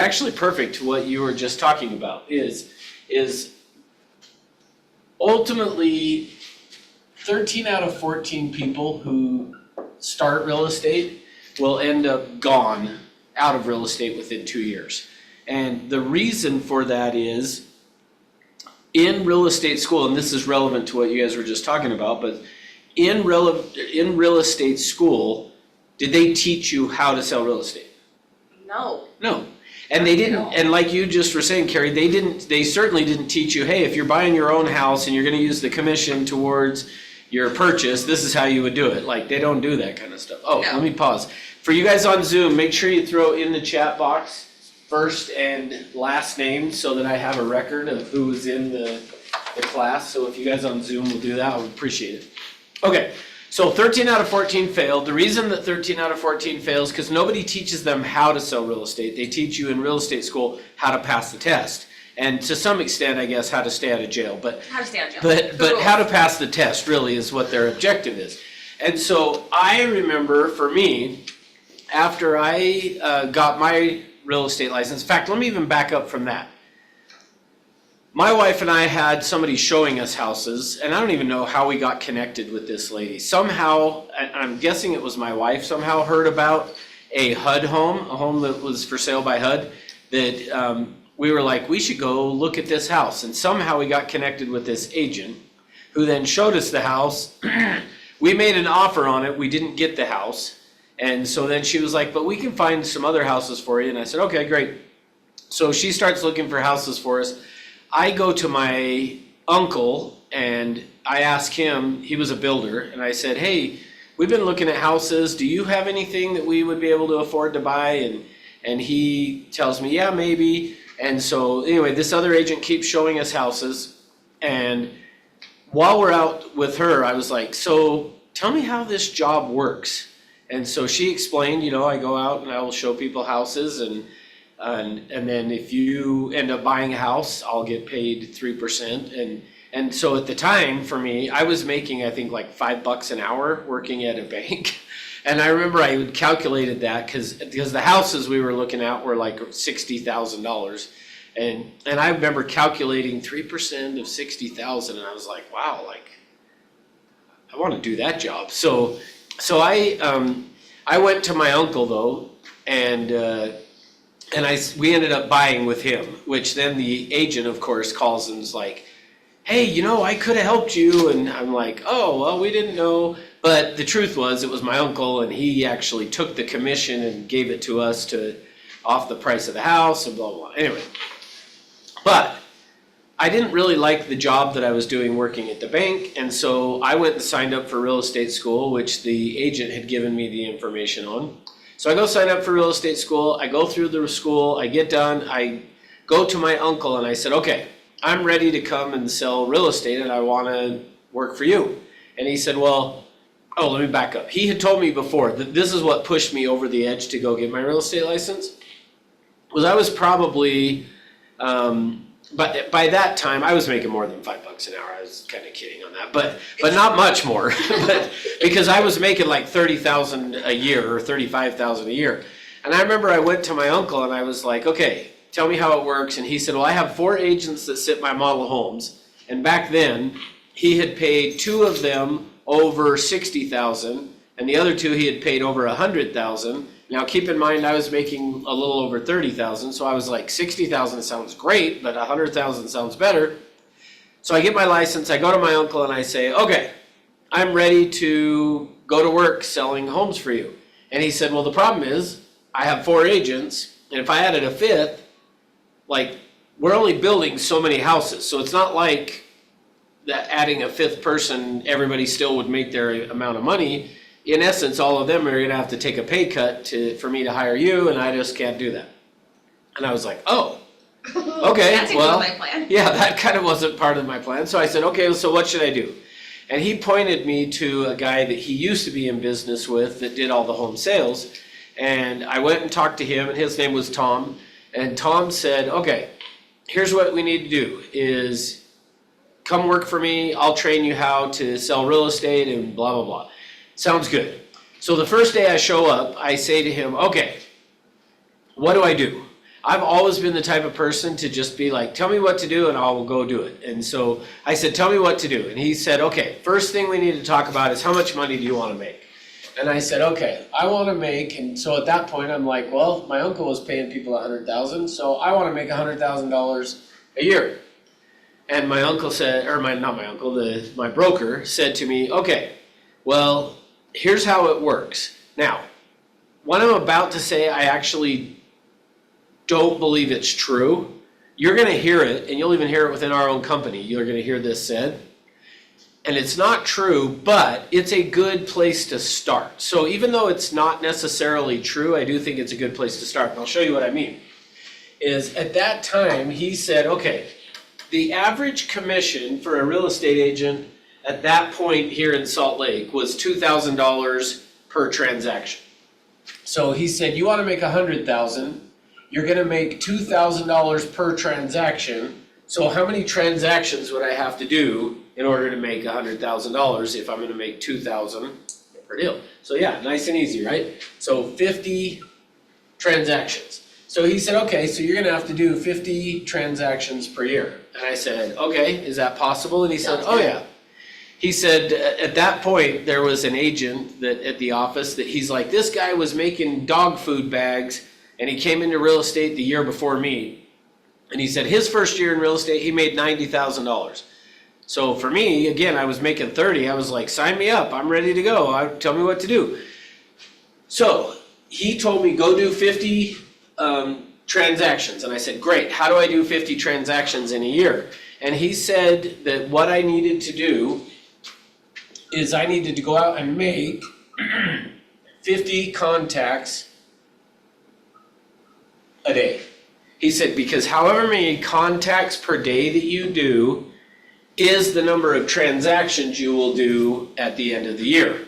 actually perfect to what you were just talking about is ultimately 13 out of 14 people who start real estate will end up gone out of real estate within 2 years. And the reason for that is in real estate school, and this is relevant to what you guys were just talking about, but in real estate school, did they teach you how to sell real estate? No. No. And they didn't, and like you just were saying, Carrie, they certainly didn't teach you, hey, if you're buying your own house and you're gonna use the commission towards your purchase, this is how you would do it. Like, they don't do that kind of stuff. Oh, No. let me pause. For you guys on Zoom, make sure you throw in the chat box first and last name so that I have a record of who was in the class. So if you guys on Zoom will do that, I would appreciate it. Okay, so 13 out of 14 failed. The reason that 13 out of 14 fails, because nobody teaches them how to sell real estate. They teach you in real estate school how to pass the test. And to some extent, I guess, how to stay out of jail. But How to stay out of jail. but how to pass the test really is what their objective is. And so I remember, for me, after I got my real estate license, in fact, let me even back up from that. My wife and I had somebody showing us houses, and I don't even know how we got connected with this lady. Somehow, I'm guessing it was my wife, somehow heard about a HUD home, a home that was for sale by HUD, that we were like, we should go look at this house. And somehow we got connected with this agent who then showed us the house. We made an offer on it. We didn't get the house. And so then she was like, but we can find some other houses for you. And I said, okay, great. So she starts looking for houses for us. I go to my uncle and I ask him, he was a builder, and I said, hey, we've been looking at houses. Do you have anything that we would be able to afford to buy? And he tells me, yeah, maybe. And so anyway, this other agent keeps showing us houses. And while we're out with her, I was like, so tell me how this job works. And so she explained, I go out and I will show people houses, and then if you end up buying a house, I'll get paid 3%. And so at the time, for me, I was making, I think, like $5 an hour working at a bank. And I remember I had calculated that because the houses we were looking at were like $60,000. And I remember calculating 3% of 60,000, and I was like, wow, like, I want to do that job. So I went to my uncle though, and we ended up buying with him, which then the agent, of course, calls and is like, hey, I could have helped you. And I'm like, oh, well, we didn't know. But the truth was, it was my uncle, and he actually took the commission and gave it to us off the price of the house and blah, blah, blah. Anyway, but I didn't really like the job that I was doing working at the bank. And so I went and signed up for real estate school, which the agent had given me the information on. So I go sign up for real estate school. I go through the school. I get done. I go to my uncle and I said, okay, I'm ready to come and sell real estate and I want to work for you. And he said, well, let me back up. He had told me before that this is what pushed me over the edge to go get my real estate license. Was I was probably, but by that time I was making more than $5 an hour. I was kind of kidding on that, but not much more. But because I was making like $30,000 a year or $35,000 a year. And I remember I went to my uncle and I was like, okay, tell me how it works. And he said, well, I have 4 agents that sit my model homes. And back then he had paid 2 of them over $60,000, and the other 2 he had paid over $100,000. Now keep in mind I was making a little over $30,000, so I was like, $60,000 sounds great, but $100,000 sounds better. So I get my license, I go to my uncle and I say, okay, I'm ready to go to work selling homes for you. And he said, well, the problem is I have 4 agents, and if I added a 5th, like, we're only building so many houses, so it's not like that adding a 5th person, everybody still would make their amount of money. In essence, all of them are going to have to take a pay cut for me to hire you, and I just can't do that. And I was like, oh, okay, That's well, my plan. yeah, that kind of wasn't part of my plan. So I said, okay, so what should I do? And he pointed me to a guy that he used to be in business with that did all the home sales. And I went and talked to him, and his name was Tom. And Tom said, okay, here's what we need to do is come work for me. I'll train you how to sell real estate and blah, blah, blah. Sounds good. So the first day I show up, I say to him, okay, what do I do? I've always been the type of person to just be like, tell me what to do and I will go do it. And so I said, tell me what to do. And he said, okay, first thing we need to talk about is how much money do you want to make? And I said, okay, I want to make, and so at that point I'm like, well, my uncle was paying people $100,000, so I want to make $100,000 a year. And my uncle said, or not my uncle, my broker said to me, okay, well, here's how it works. Now, what I'm about to say, I actually don't believe it's true. You're going to hear it, and you'll even hear it within our own company. You're going to hear this said. And it's not true, but it's a good place to start. So even though it's not necessarily true, I do think it's a good place to start. And I'll show you what I mean. Is at that time, he said, okay, the average commission for a real estate agent at that point here in Salt Lake was $2,000 per transaction. So he said, you want to make $100,000, you're going to make $2,000 per transaction. So how many transactions would I have to do in order to make $100,000 if I'm going to make $2,000 per deal? So yeah, nice and easy, right? So 50 transactions. So he said, okay, so you're going to have to do 50 transactions per year. And I said, okay, is that possible? And he said, oh yeah. He said at that point there was an agent that at the office that he's like, this guy was making dog food bags and he came into real estate the year before me. And he said his first year in real estate, he made $90,000. So for me, again, I was making 30. I was like, sign me up. I'm ready to go. Tell me what to do. So he told me, go do 50 transactions. And I said, great. How do I do 50 transactions in a year? And he said that what I needed to do is I needed to go out and make 50 contacts a day. He said, because however many contacts per day that you do is the number of transactions you will do at the end of the year.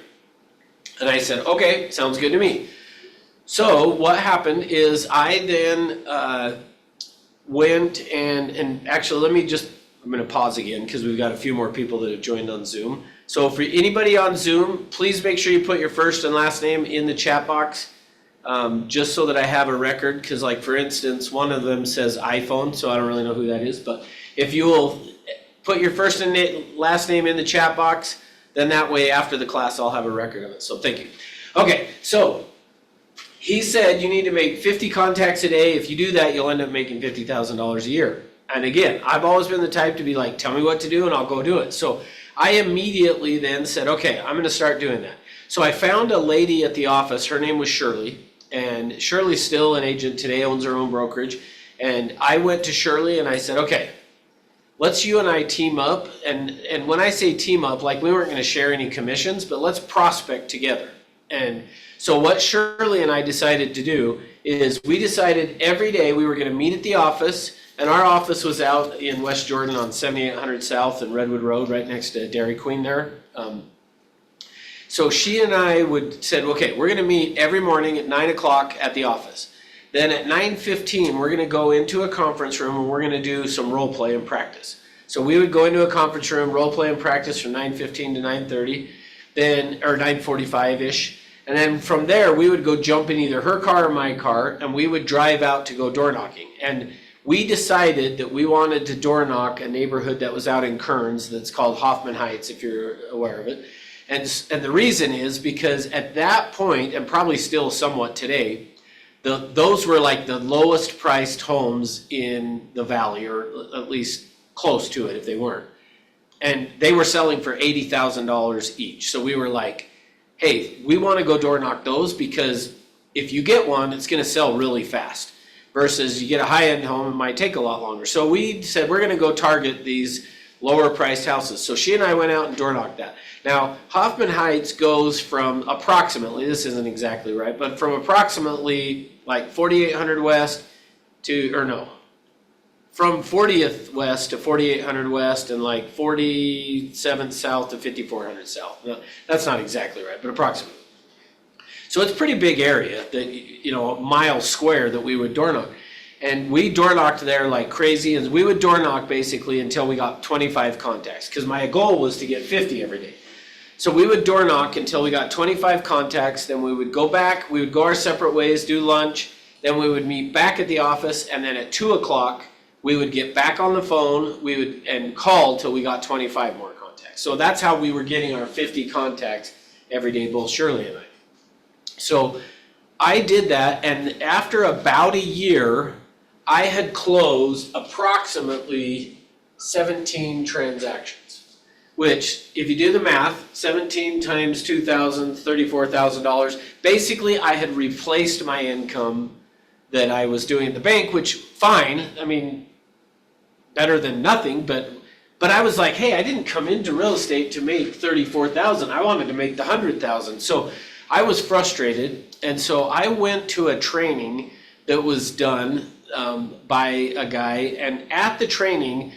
And I said, okay, sounds good to me. So what happened is I then went and actually I'm going to pause again because we've got a few more people that have joined on Zoom. So for anybody on Zoom, please make sure you put your first and last name in the chat box. Just so that I have a record, because like for instance, one of them says iPhone, so I don't really know who that is, but if you will put your first and last name in the chat box, then that way after the class I'll have a record of it, so thank you. Okay, so he said you need to make 50 contacts a day. If you do that, you'll end up making $50,000 a year. And again, I've always been the type to be like, tell me what to do and I'll go do it. So I immediately then said, okay, I'm going to start doing that. So I found a lady at the office, her name was Shirley. And Shirley's still an agent today, owns her own brokerage. And I went to Shirley and I said, okay, let's you and I team up. And when I say team up, like we weren't going to share any commissions, but let's prospect together. And so what Shirley and I decided to do is we decided every day we were going to meet at the office. And our office was out in West Jordan on 7800 South and Redwood Road, right next to Dairy Queen there. So she and I said, okay, we're going to meet every morning at 9 o'clock at the office. Then at 9:15, we're going to go into a conference room and we're going to do some role play and practice. So we would go into a conference room, role play and practice from 9:15 to 9:30, or 9:45-ish. And then from there, we would go jump in either her car or my car, and we would drive out to go door knocking. And we decided that we wanted to door knock a neighborhood that was out in Kearns that's called Hoffman Heights, if you're aware of it. And the reason is because at that point, and probably still somewhat today, those were like the lowest priced homes in the valley, or at least close to it if they weren't. And they were selling for $80,000 each. So we were like, hey, we want to go door knock those because if you get one, it's going to sell really fast. Versus you get a high-end home, it might take a lot longer. So we said we're going to go target these lower priced houses. So she and I went out and door knocked that. Now, Hoffman Heights goes from approximately, this isn't exactly right, but from approximately like 4800 West from 40th West to 4800 West and like 47th South to 5400 South. No, that's not exactly right, but approximately. So it's a pretty big area, that a mile square that we would door knock. And we door knocked there like crazy, and we would door knock basically until we got 25 contacts, because my goal was to get 50 every day. So we would door knock until we got 25 contacts, then we would go back, we would go our separate ways, do lunch, then we would meet back at the office, and then at 2 o'clock, we would get back on the phone, and call till we got 25 more contacts. So that's how we were getting our 50 contacts every day, both Shirley and I. So I did that, and after about a year, I had closed approximately 17 transactions, which, if you do the math, 17 times $2,000, $34,000, basically I had replaced my income that I was doing at the bank, which, fine, I mean, better than nothing, but I was like, hey, I didn't come into real estate to make 34,000. I wanted to make the 100,000. So I was frustrated, and so I went to a training that was done by a guy, and at the training,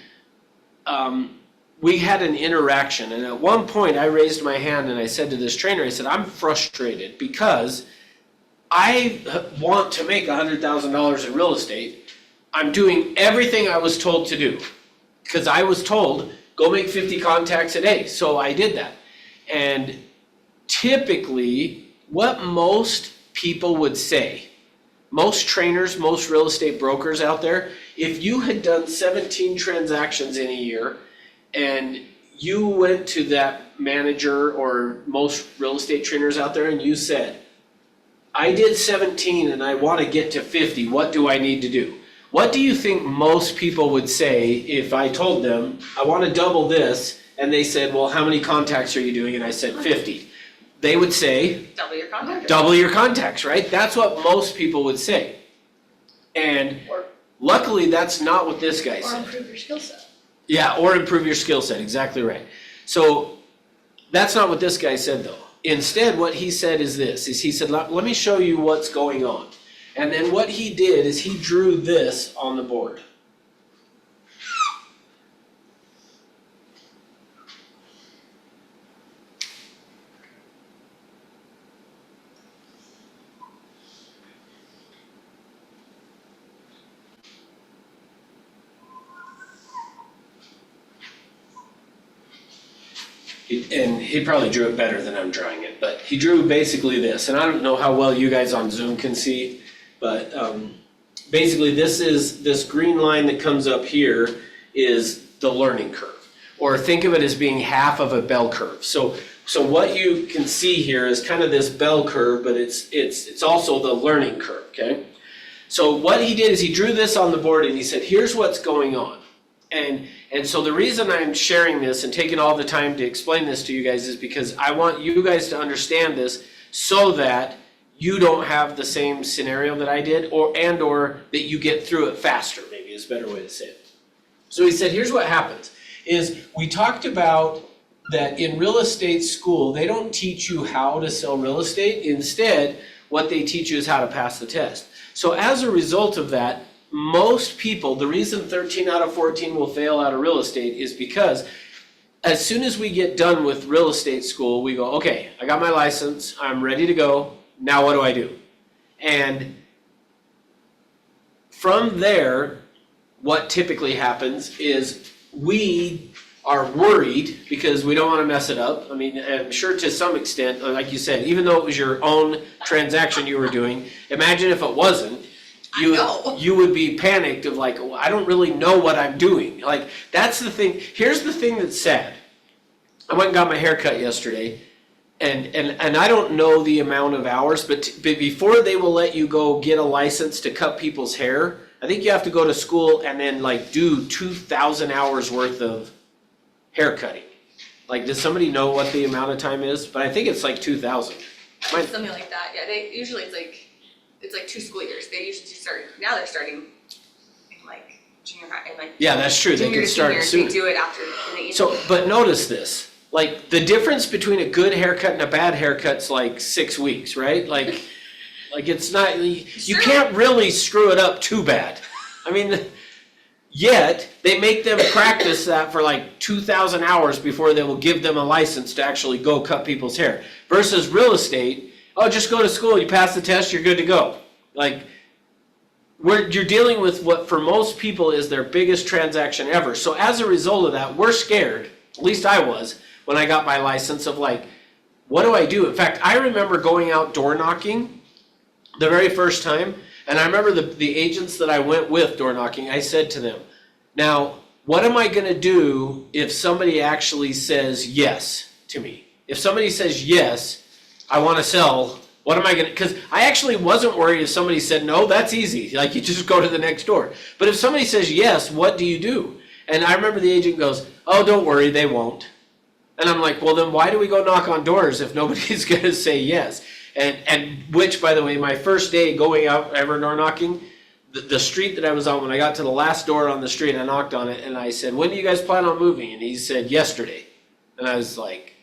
we had an interaction. And at one point, I raised my hand and I said to this trainer, I said, I'm frustrated because I want to make $100,000 in real estate. I'm doing everything I was told to do because I was told, go make 50 contacts a day. So I did that. And typically, what most people would say, most trainers, most real estate brokers out there, if you had done 17 transactions in a year and you went to that manager or most real estate trainers out there and you said, I did 17 and I want to get to 50, what do I need to do? What do you think most people would say if I told them, I want to double this, and they said, well, how many contacts are you doing? And I said 50. They would say, Double your contacts. double your contacts, right? That's what most people would say. And luckily, that's not what this guy Or said. improve your skill set. Yeah, or improve your skill set, exactly right. So that's not what this guy said though. Instead, what he said is this, is he said, let me show you what's going on. And then what he did is he drew this on the board. And he probably drew it better than I'm drawing it, but he drew basically this, and I don't know how well you guys on Zoom can see, but basically this green line that comes up here is the learning curve, or think of it as being half of a bell curve. So what you can see here is kind of this bell curve, but it's also the learning curve, okay? So what he did is he drew this on the board and he said, here's what's going on. And so the reason I'm sharing this and taking all the time to explain this to you guys is because I want you guys to understand this so that you don't have the same scenario that I did, or that you get through it faster, maybe is a better way to say it. So he said, here's what happens, is we talked about that in real estate school, they don't teach you how to sell real estate. Instead, what they teach you is how to pass the test. So as a result of that, most people, the reason 13 out of 14 will fail out of real estate is because as soon as we get done with real estate school, we go, okay, I got my license, I'm ready to go, now what do I do? And from there, what typically happens is we are worried because we don't want to mess it up. I mean, I'm sure to some extent, like you said, even though it was your own transaction you were doing, imagine if it wasn't. You would be panicked of like, well, I don't really know what I'm doing. Like, that's the thing. Here's the thing that's sad. I went and got my hair cut yesterday, and I don't know the amount of hours, but before they will let you go get a license to cut people's hair, I think you have to go to school and then like do 2,000 hours worth of hair cutting. Like, does somebody know what the amount of time is? But I think it's like 2,000. Something like that, yeah, usually it's like 2 school years. They usually start, now they're starting in like junior high, and like. Yeah, that's true, they junior can to start senior, sooner. They do it after. In the So, but notice this, like the difference between a good haircut and a bad haircut's like 6 weeks, right? Like it's not, you Sure. can't really screw it up too bad. I mean, yet they make them practice that for like 2,000 hours before they will give them a license to actually go cut people's hair. Versus real estate, oh, just go to school, you pass the test, you're good to go. Like, you're dealing with what for most people is their biggest transaction ever. So as a result of that, we're scared, at least I was, when I got my license of like, what do I do? In fact, I remember going out door knocking the very first time. And I remember the agents that I went with door knocking, I said to them, now, what am I gonna do if somebody actually says yes to me? If somebody says yes, I wanna sell, what am I gonna, because I actually wasn't worried if somebody said no, that's easy, like you just go to the next door. But if somebody says yes, what do you do? And I remember the agent goes, oh, don't worry, they won't. And I'm like, well then why do we go knock on doors if nobody's gonna say yes? And which, by the way, my first day going out ever door knocking, the street that I was on, when I got to the last door on the street, I knocked on it and I said, when do you guys plan on moving? And he said, yesterday. And I was like,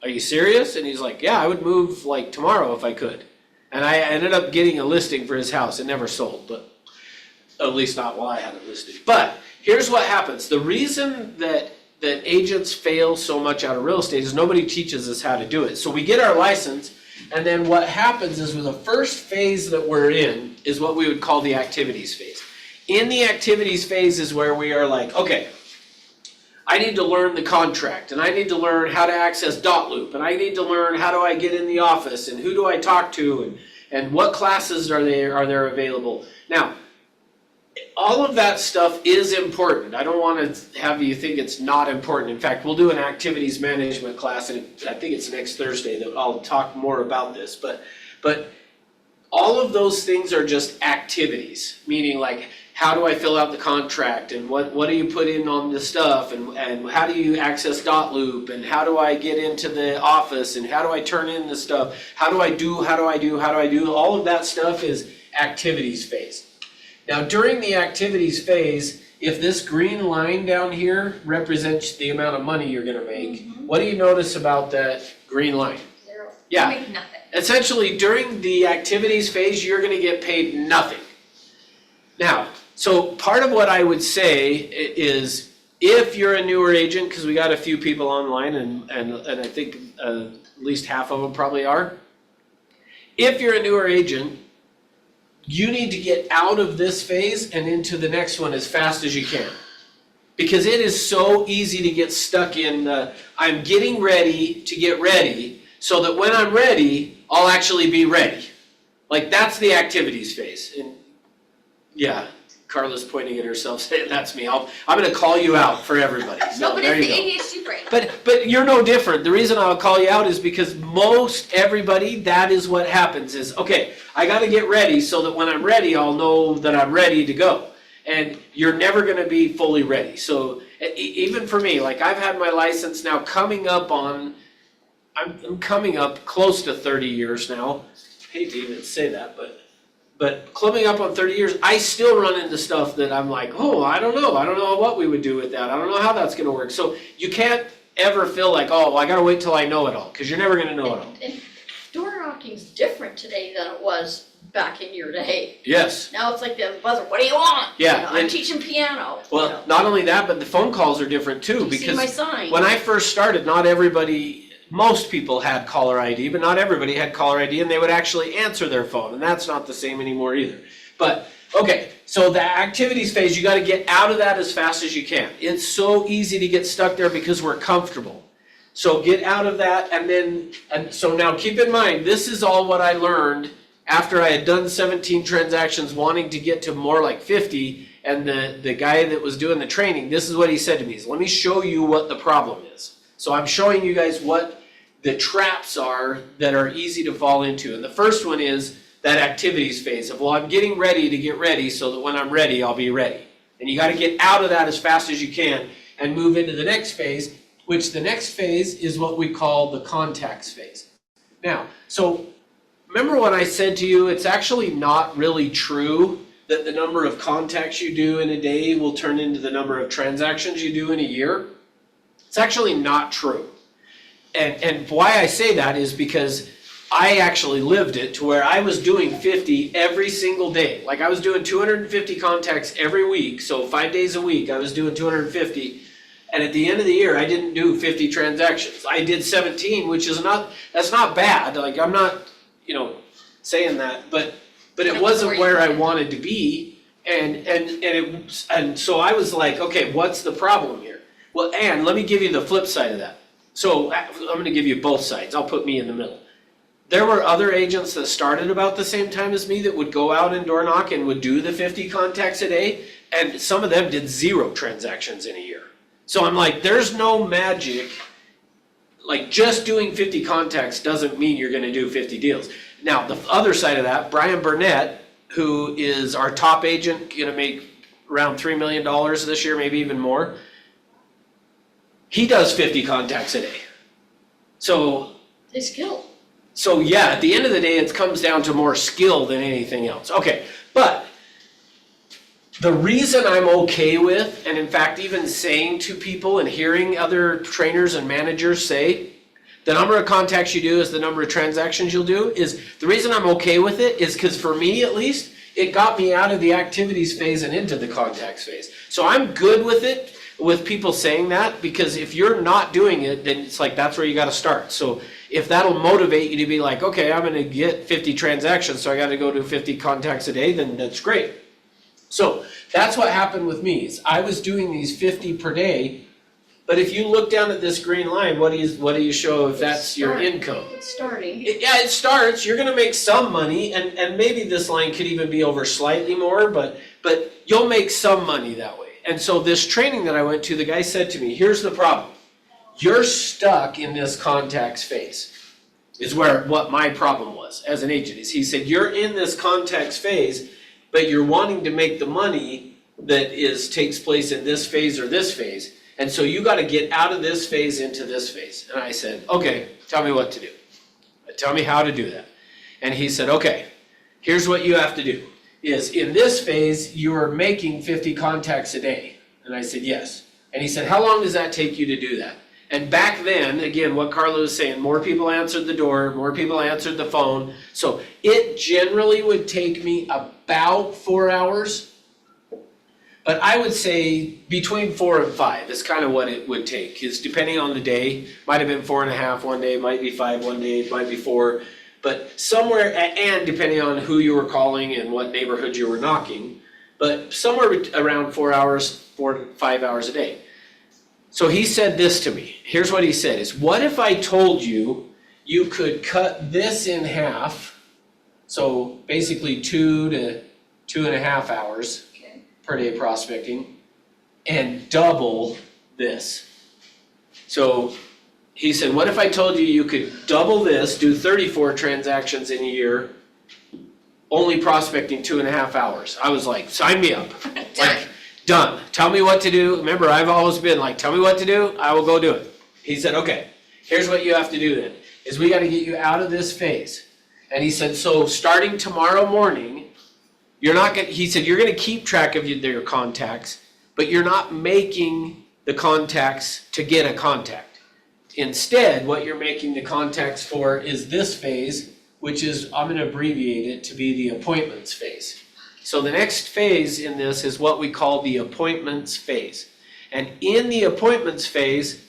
are you serious? And he's like, yeah, I would move like tomorrow if I could. And I ended up getting a listing for his house. It never sold, but at least not while I had it listed. But here's what happens. The reason that agents fail so much out of real estate is nobody teaches us how to do it. So we get our license, and then what happens is with the first phase that we're in is what we would call the activities phase. In the activities phase is where we are like, okay, I need to learn the contract, and I need to learn how to access dotloop, and I need to learn how do I get in the office, and who do I talk to, and what classes are there available. Now, all of that stuff is important. I don't want to have you think it's not important. In fact, we'll do an activities management class, and I think it's next Thursday that I'll talk more about this. But all of those things are just activities, meaning like how do I fill out the contract, and what do you put in on the stuff, and how do you access dotloop, and how do I get into the office, and how do I turn in the stuff, how do I do, all of that stuff is activities phase. Now, during the activities phase, if this green line down here represents the amount of money you're gonna make, what do you notice about that green line? Zero. Yeah. You make nothing. Essentially, during the activities phase, you're gonna get paid nothing. Now, so part of what I would say is, if you're a newer agent, because we got a few people online, and I think at least half of them probably are. If you're a newer agent, you need to get out of this phase and into the next one as fast as you can. Because it is so easy to get stuck in I'm getting ready to get ready, so that when I'm ready, I'll actually be ready. Like, that's the activities phase. And yeah, Carla's pointing at herself saying, that's me. I'm gonna call you out for everybody. So No, but there it's you the go. ADHD brain. But you're no different. The reason I'll call you out is because most everybody, that is what happens is, okay, I gotta get ready so that when I'm ready, I'll know that I'm ready to go. And you're never gonna be fully ready. So even for me, like I've had my license now coming up on, I'm coming up close to 30 years now. I hate to even say that, but coming up on 30 years, I still run into stuff that I'm like, oh, I don't know what we would do with that. I don't know how that's gonna work. So you can't ever feel like, oh, well, I gotta wait till I know it all, because you're never gonna know it all. And door knocking's different today than it was back in your day. Yes. Now it's like the buzzer, what do you want? Yeah, You know, I'm and- teaching piano. Well, not only that, but the phone calls are different too, You see my because sign? when I first started, not everybody, most people had caller ID, but not everybody had caller ID, and they would actually answer their phone, and that's not the same anymore either. But, okay, so the activities phase, you gotta get out of that as fast as you can. It's so easy to get stuck there because we're comfortable. So get out of that, and so now keep in mind, this is all what I learned after I had done 17 transactions, wanting to get to more like 50, and the guy that was doing the training, this is what he said to me, is let me show you what the problem is. So I'm showing you guys what the traps are that are easy to fall into. And the first one is that activities phase of, well, I'm getting ready to get ready so that when I'm ready, I'll be ready. And you gotta get out of that as fast as you can and move into the next phase, which the next phase is what we call the contacts phase. Now, so remember what I said to you, it's actually not really true that the number of contacts you do in a day will turn into the number of transactions you do in a year. It's actually not true. And why I say that is because I actually lived it to where I was doing 50 every single day. Like I was doing 250 contacts every week, so 5 days a week I was doing 250. And at the end of the year, I didn't do 50 transactions. I did 17, which is that's not bad. Like I'm not, saying that, but it wasn't where I wanted to be. And so I was like, okay, what's the problem here? Well, and let me give you the flip side of that. So I'm gonna give you both sides. I'll put me in the middle. there were other agents that started about the same time as me that would go out and door knock and would do the 50 contacts a day, and some of them did 0 transactions in a year. So I'm like, there's no magic. Like, just doing 50 contacts doesn't mean you're gonna do 50 deals. Now, the other side of that, Brian Burnett, who is our top agent, gonna make around $3 million this year, maybe even more. He does 50 contacts a day. So yeah, at the end of the day, it comes down to more skill than anything else. Okay, but the reason I'm okay with, and in fact, even saying to people and hearing other trainers and managers say, the number of contacts you do is the number of transactions you'll do, is the reason I'm okay with it is because for me at least, it got me out of the activities phase and into the contacts phase. So I'm good with it, with people saying that, because if you're not doing it, then it's like, that's where you gotta start. So if that'll motivate you to be like, okay, I'm gonna get 50 transactions, so I gotta go do 50 contacts a day, then that's great. So that's what happened with me, is I was doing these 50 per day, but if you look down at this green line, what do you show if that's your income? It's starting. It starts, you're gonna make some money, and maybe this line could even be over slightly more, but you'll make some money that way. And so this training that I went to, the guy said to me, here's the problem. You're stuck in this contacts phase, is what my problem was as an agent. Is he said, you're in this contacts phase, but you're wanting to make the money that takes place in this phase or this phase. And so you gotta get out of this phase into this phase. And I said, okay, tell me what to do. Tell me how to do that. And he said, okay, here's what you have to do. Is in this phase, you are making 50 contacts a day. And I said, yes. And he said, how long does that take you to do that? And back then, again, what Carla was saying, more people answered the door, more people answered the phone. So it generally would take me about 4 hours. But I would say between 4 and 5 is kind of what it would take. Because depending on the day, might have been 4.5 one day, might be 5 one day, might be 4. But somewhere, and depending on who you were calling and what neighborhood you were knocking, but somewhere around 4 hours, 4 to 5 hours a day. So he said this to me. Here's what he said is, what if I told you you could cut this in half, so basically 2 to 2.5 hours per day prospecting, and double this. So he said, what if I told you you could double this, do 34 transactions in a year, only prospecting 2.5 hours? I was like, sign me up. Like, done. Tell me what to do. Remember, I've always been like, tell me what to do, I will go do it. He said, okay, here's what you have to do then, is we gotta get you out of this phase. And he said, so starting tomorrow morning, he said, you're gonna keep track of your contacts, but you're not making the contacts to get a contact. Instead, what you're making the contacts for is this phase, which is, I'm gonna abbreviate it to be the appointments phase. So the next phase in this is what we call the appointments phase. And in the appointments phase,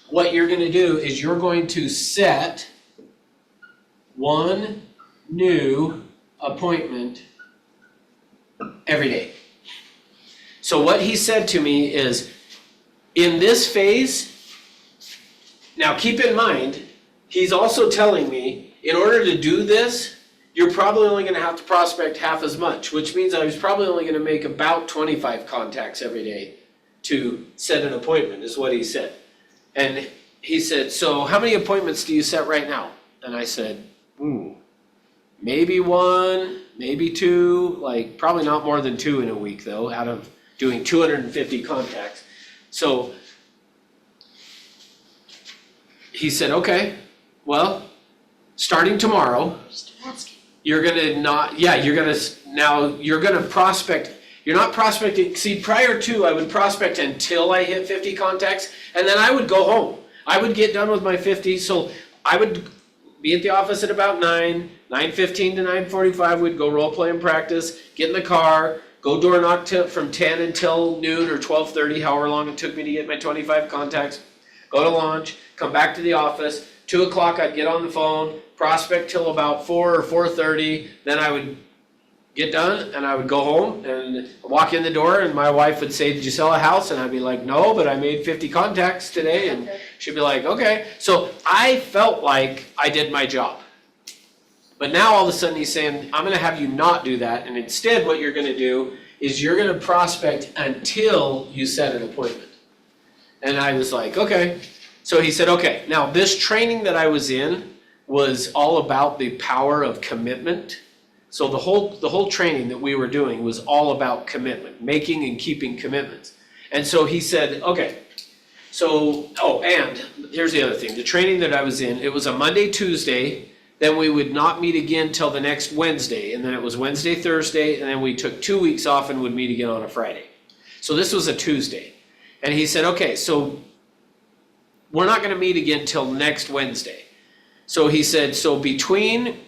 what you're gonna do is you're going to set one new appointment every day. So what he said to me is, in this phase, now keep in mind, he's also telling me, in order to do this, you're probably only gonna have to prospect half as much, which means I was probably only gonna make about 25 contacts every day to set an appointment, is what he said. And he said, so how many appointments do you set right now? And I said, maybe 1, maybe 2, like probably not more than 2 in a week though, out of doing 250 contacts. So he said, okay, well, starting tomorrow, you're gonna prospect. You're not prospecting. See, prior to, I would prospect until I hit 50 contacts, and then I would go home. I would get done with my 50, so I would be at the office at about 9:15 to 9:45, we'd go role play and practice, get in the car, go door knock from 10 until noon or 12:30, however long it took me to get my 25 contacts, go to lunch, come back to the office, 2 o'clock I'd get on the phone, prospect till about 4 or 4:30, then I would get done and I would go home and walk in the door and my wife would say, did you sell a house? And I'd be like, no, but I made 50 contacts today. And she'd be like, okay. So I felt like I did my job. But now all of a sudden he's saying, I'm gonna have you not do that, and instead what you're gonna do is you're gonna prospect until you set an appointment. And I was like, okay. So he said, okay, now this training that I was in was all about the power of commitment. So the whole training that we were doing was all about commitment, making and keeping commitments. And so he said, okay, so, and here's the other thing. The training that I was in, it was a Monday, Tuesday, then we would not meet again till the next Wednesday, and then it was Wednesday, Thursday, and then we took 2 weeks off and would meet again on a Friday. So this was a Tuesday. And he said, okay, so we're not gonna meet again till next Wednesday. So he said, so between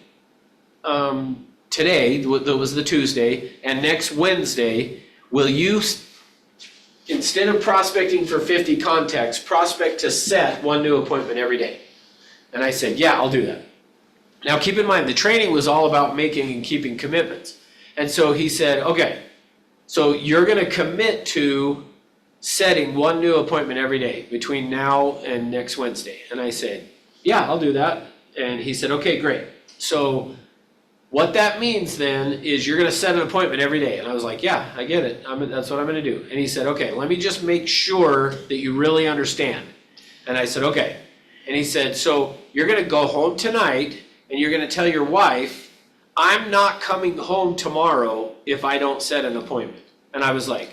today, that was the Tuesday, and next Wednesday, will you, instead of prospecting for 50 contacts, prospect to set one new appointment every day? And I said, yeah, I'll do that. Now keep in mind, the training was all about making and keeping commitments. And so he said, okay, so you're gonna commit to setting one new appointment every day between now and next Wednesday. And I said, yeah, I'll do that. And he said, okay, great. So what that means then is you're gonna set an appointment every day. And I was like, yeah, I get it. That's what I'm gonna do. And he said, okay, let me just make sure that you really understand. And I said, okay. And he said, so you're gonna go home tonight and you're gonna tell your wife, I'm not coming home tomorrow if I don't set an appointment. And I was like,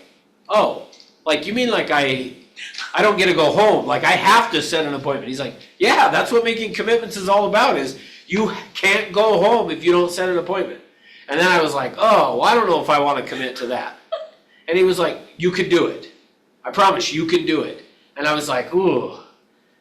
oh, like you mean like I don't get to go home, like I have to set an appointment. He's like, yeah, that's what making commitments is all about, is you can't go home if you don't set an appointment. And then I was like, oh, well, I don't know if I want to commit to that. And he was like, you can do it. I promise you can do it. And I was like, ooh,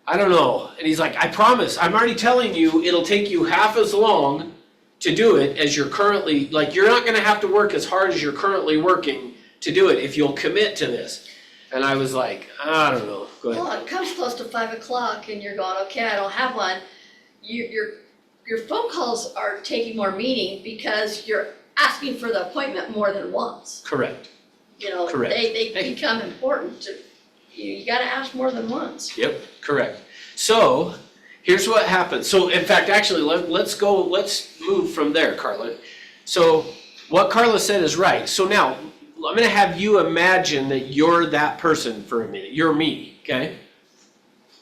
I don't know. And he's like, I promise, I'm already telling you, it'll take you half as long to do it as you're currently, like you're not gonna have to work as hard as you're currently working to do it if you'll commit to this. And I was like, I don't know, go ahead. Well, it comes close to 5 o'clock and you're going, okay, I don't have one. Your phone calls are taking more meaning because you're asking for the appointment more than once. Correct. You know, Correct. they become important to, you gotta ask more than once. Yep, correct. So, here's what happens. So, in fact, actually, let's move from there, Carla. So, what Carla said is right. So now, I'm gonna have you imagine that you're that person for a minute. You're me, okay?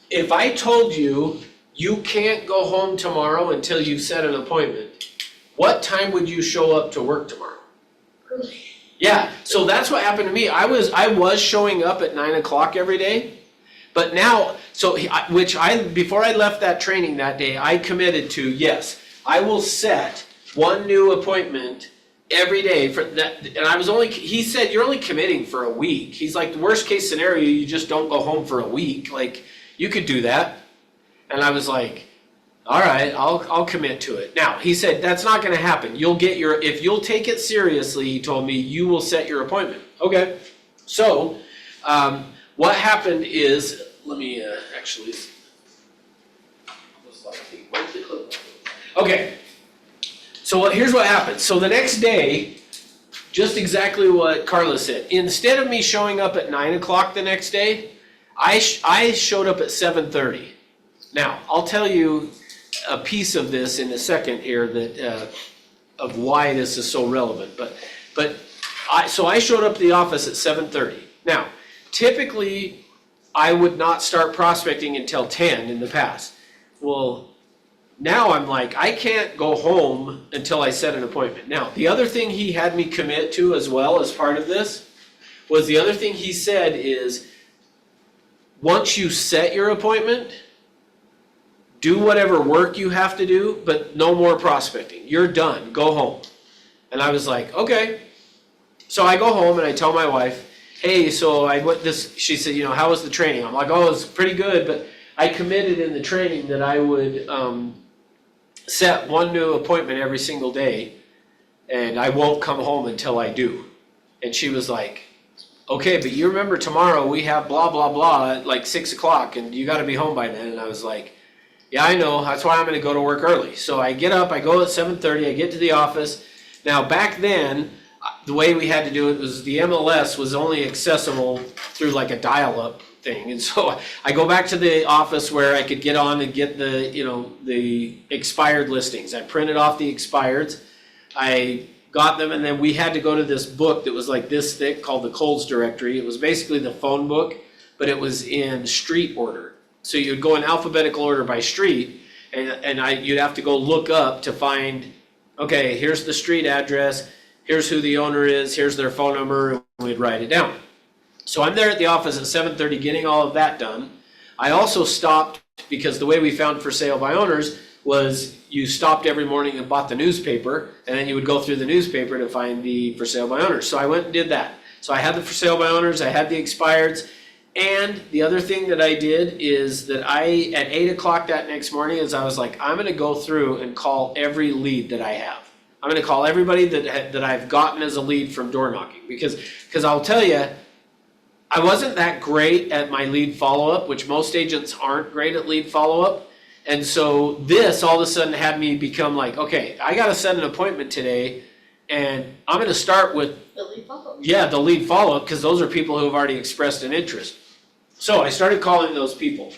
If I told you, you can't go home tomorrow until you set an appointment, what time would you show up to work tomorrow? Really? Yeah, so that's what happened to me. I was showing up at 9 o'clock every day, but now, before I left that training that day, I committed to, yes, I will set one new appointment every day for that. And he said, you're only committing for a week. He's like, the worst case scenario, you just don't go home for a week. Like, you could do that. And I was like, all right, I'll commit to it. Now, he said, that's not gonna happen. If you'll take it seriously, he told me, you will set your appointment. Okay. So, what happened is, let me actually, okay. So here's what happened. So the next day, just exactly what Carla said. Instead of me showing up at 9 o'clock the next day, I showed up at 7:30. Now, I'll tell you a piece of this in a second here that of why this is so relevant. So I showed up to the office at 7:30. Now, typically, I would not start prospecting until 10 in the past. Well, now I'm like, I can't go home until I set an appointment. Now, the other thing he had me commit to as well as part of this was the other thing he said is, once you set your appointment, do whatever work you have to do, but no more prospecting. You're done, go home. And I was like, okay. So I go home and I tell my wife, hey, so she said, how was the training? I'm like, oh, it's pretty good, but I committed in the training that I would set one new appointment every single day, and I won't come home until I do. And she was like, okay, but you remember tomorrow we have blah, blah, blah at like 6 o'clock, and you gotta be home by then. And I was like, yeah, I know, that's why I'm gonna go to work early. So I get up, I go at 7:30, I get to the office. Now back then, the way we had to do it was the MLS was only accessible through like a dial-up thing. And so I go back to the office where I could get on and get the, the expired listings. I printed off the expireds. I got them, and then we had to go to this book that was like this thick called the Kohl's Directory. It was basically the phone book, but it was in street order. So you'd go in alphabetical order by street, and you'd have to go look up to find, okay, here's the street address, here's who the owner is, here's their phone number, and we'd write it down. So I'm there at the office at 7:30 getting all of that done. I also stopped, because the way we found for sale by owners was you stopped every morning and bought the newspaper, and then you would go through the newspaper to find the for sale by owners. So I went and did that. So I had the for sale by owners, I had the expireds, and the other thing that I did is that at 8 o'clock that next morning is I was like, I'm gonna go through and call every lead that I have. I'm gonna call everybody that I've gotten as a lead from door knocking, because I'll tell you, I wasn't that great at my lead follow-up, which most agents aren't great at lead follow-up. And so this all of a sudden had me become like, okay, I gotta set an appointment today, and I'm gonna start with The lead follow. the lead follow-up, because those are people who have already expressed an interest. So I started calling those people.